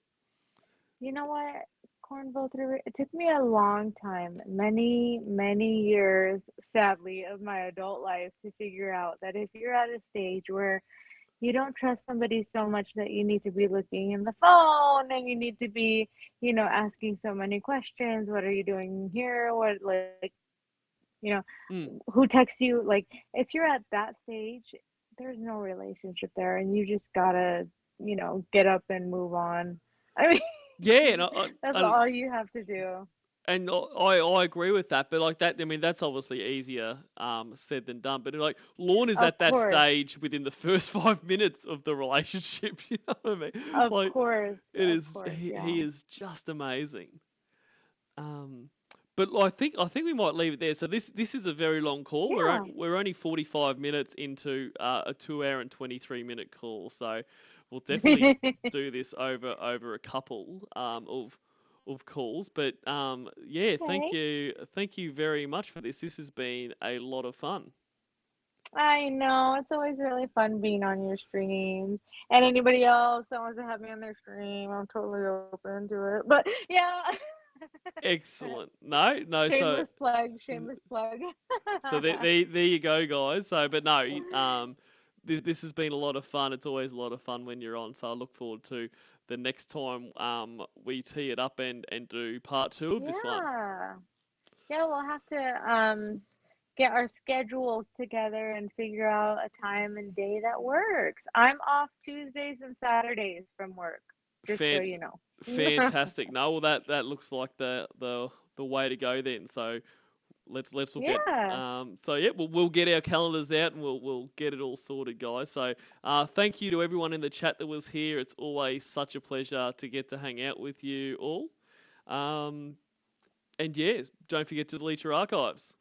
You know what, Cornville, it took me a long time, many, many years, sadly, of my adult life to figure out that if you're at a stage where you don't trust somebody so much that you need to be looking in the phone and you need to be, asking so many questions. What are you doing here? What, like, you know, Mm. who texts you? Like, if you're at that stage, there's no relationship there and you just gotta, get up and move on. I mean, Yeah, and that's all you have to do. and I agree with that, but like that, I mean, that's obviously easier said than done. But like Lorne is Of at that course. stage within the first 5 minutes of the relationship. You know what I mean? Of Like course. it Of is, course, he yeah. is just amazing. But I think we might leave it there. So this is a very long call. Yeah. We're only 45 minutes into a 2 hour and 23-minute call. So we'll definitely do this over a couple of calls. But yeah, Okay. thank you very much for this. This has been a lot of fun. I know. It's always really fun being on your streams. And anybody else that wants to have me on their stream, I'm totally open to it. But yeah. Excellent. No, no. So Shameless plug, shameless plug. there you go, guys. So, but no, this has been a lot of fun. It's always a lot of fun when you're on. So I look forward to the next time we tee it up and do part 2 of this one. Yeah. Yeah, we'll have to get our schedule together and figure out a time and day that works. I'm off Tuesdays and Saturdays from work, just so Fan- you know. Fantastic. No, well that looks like the way to go then. So let's look at Yeah. so yeah, we'll get our calendars out and we'll get it all sorted, guys. So thank you to everyone in the chat that was here. It's always such a pleasure to get to hang out with you all. And yeah, don't forget to delete your archives.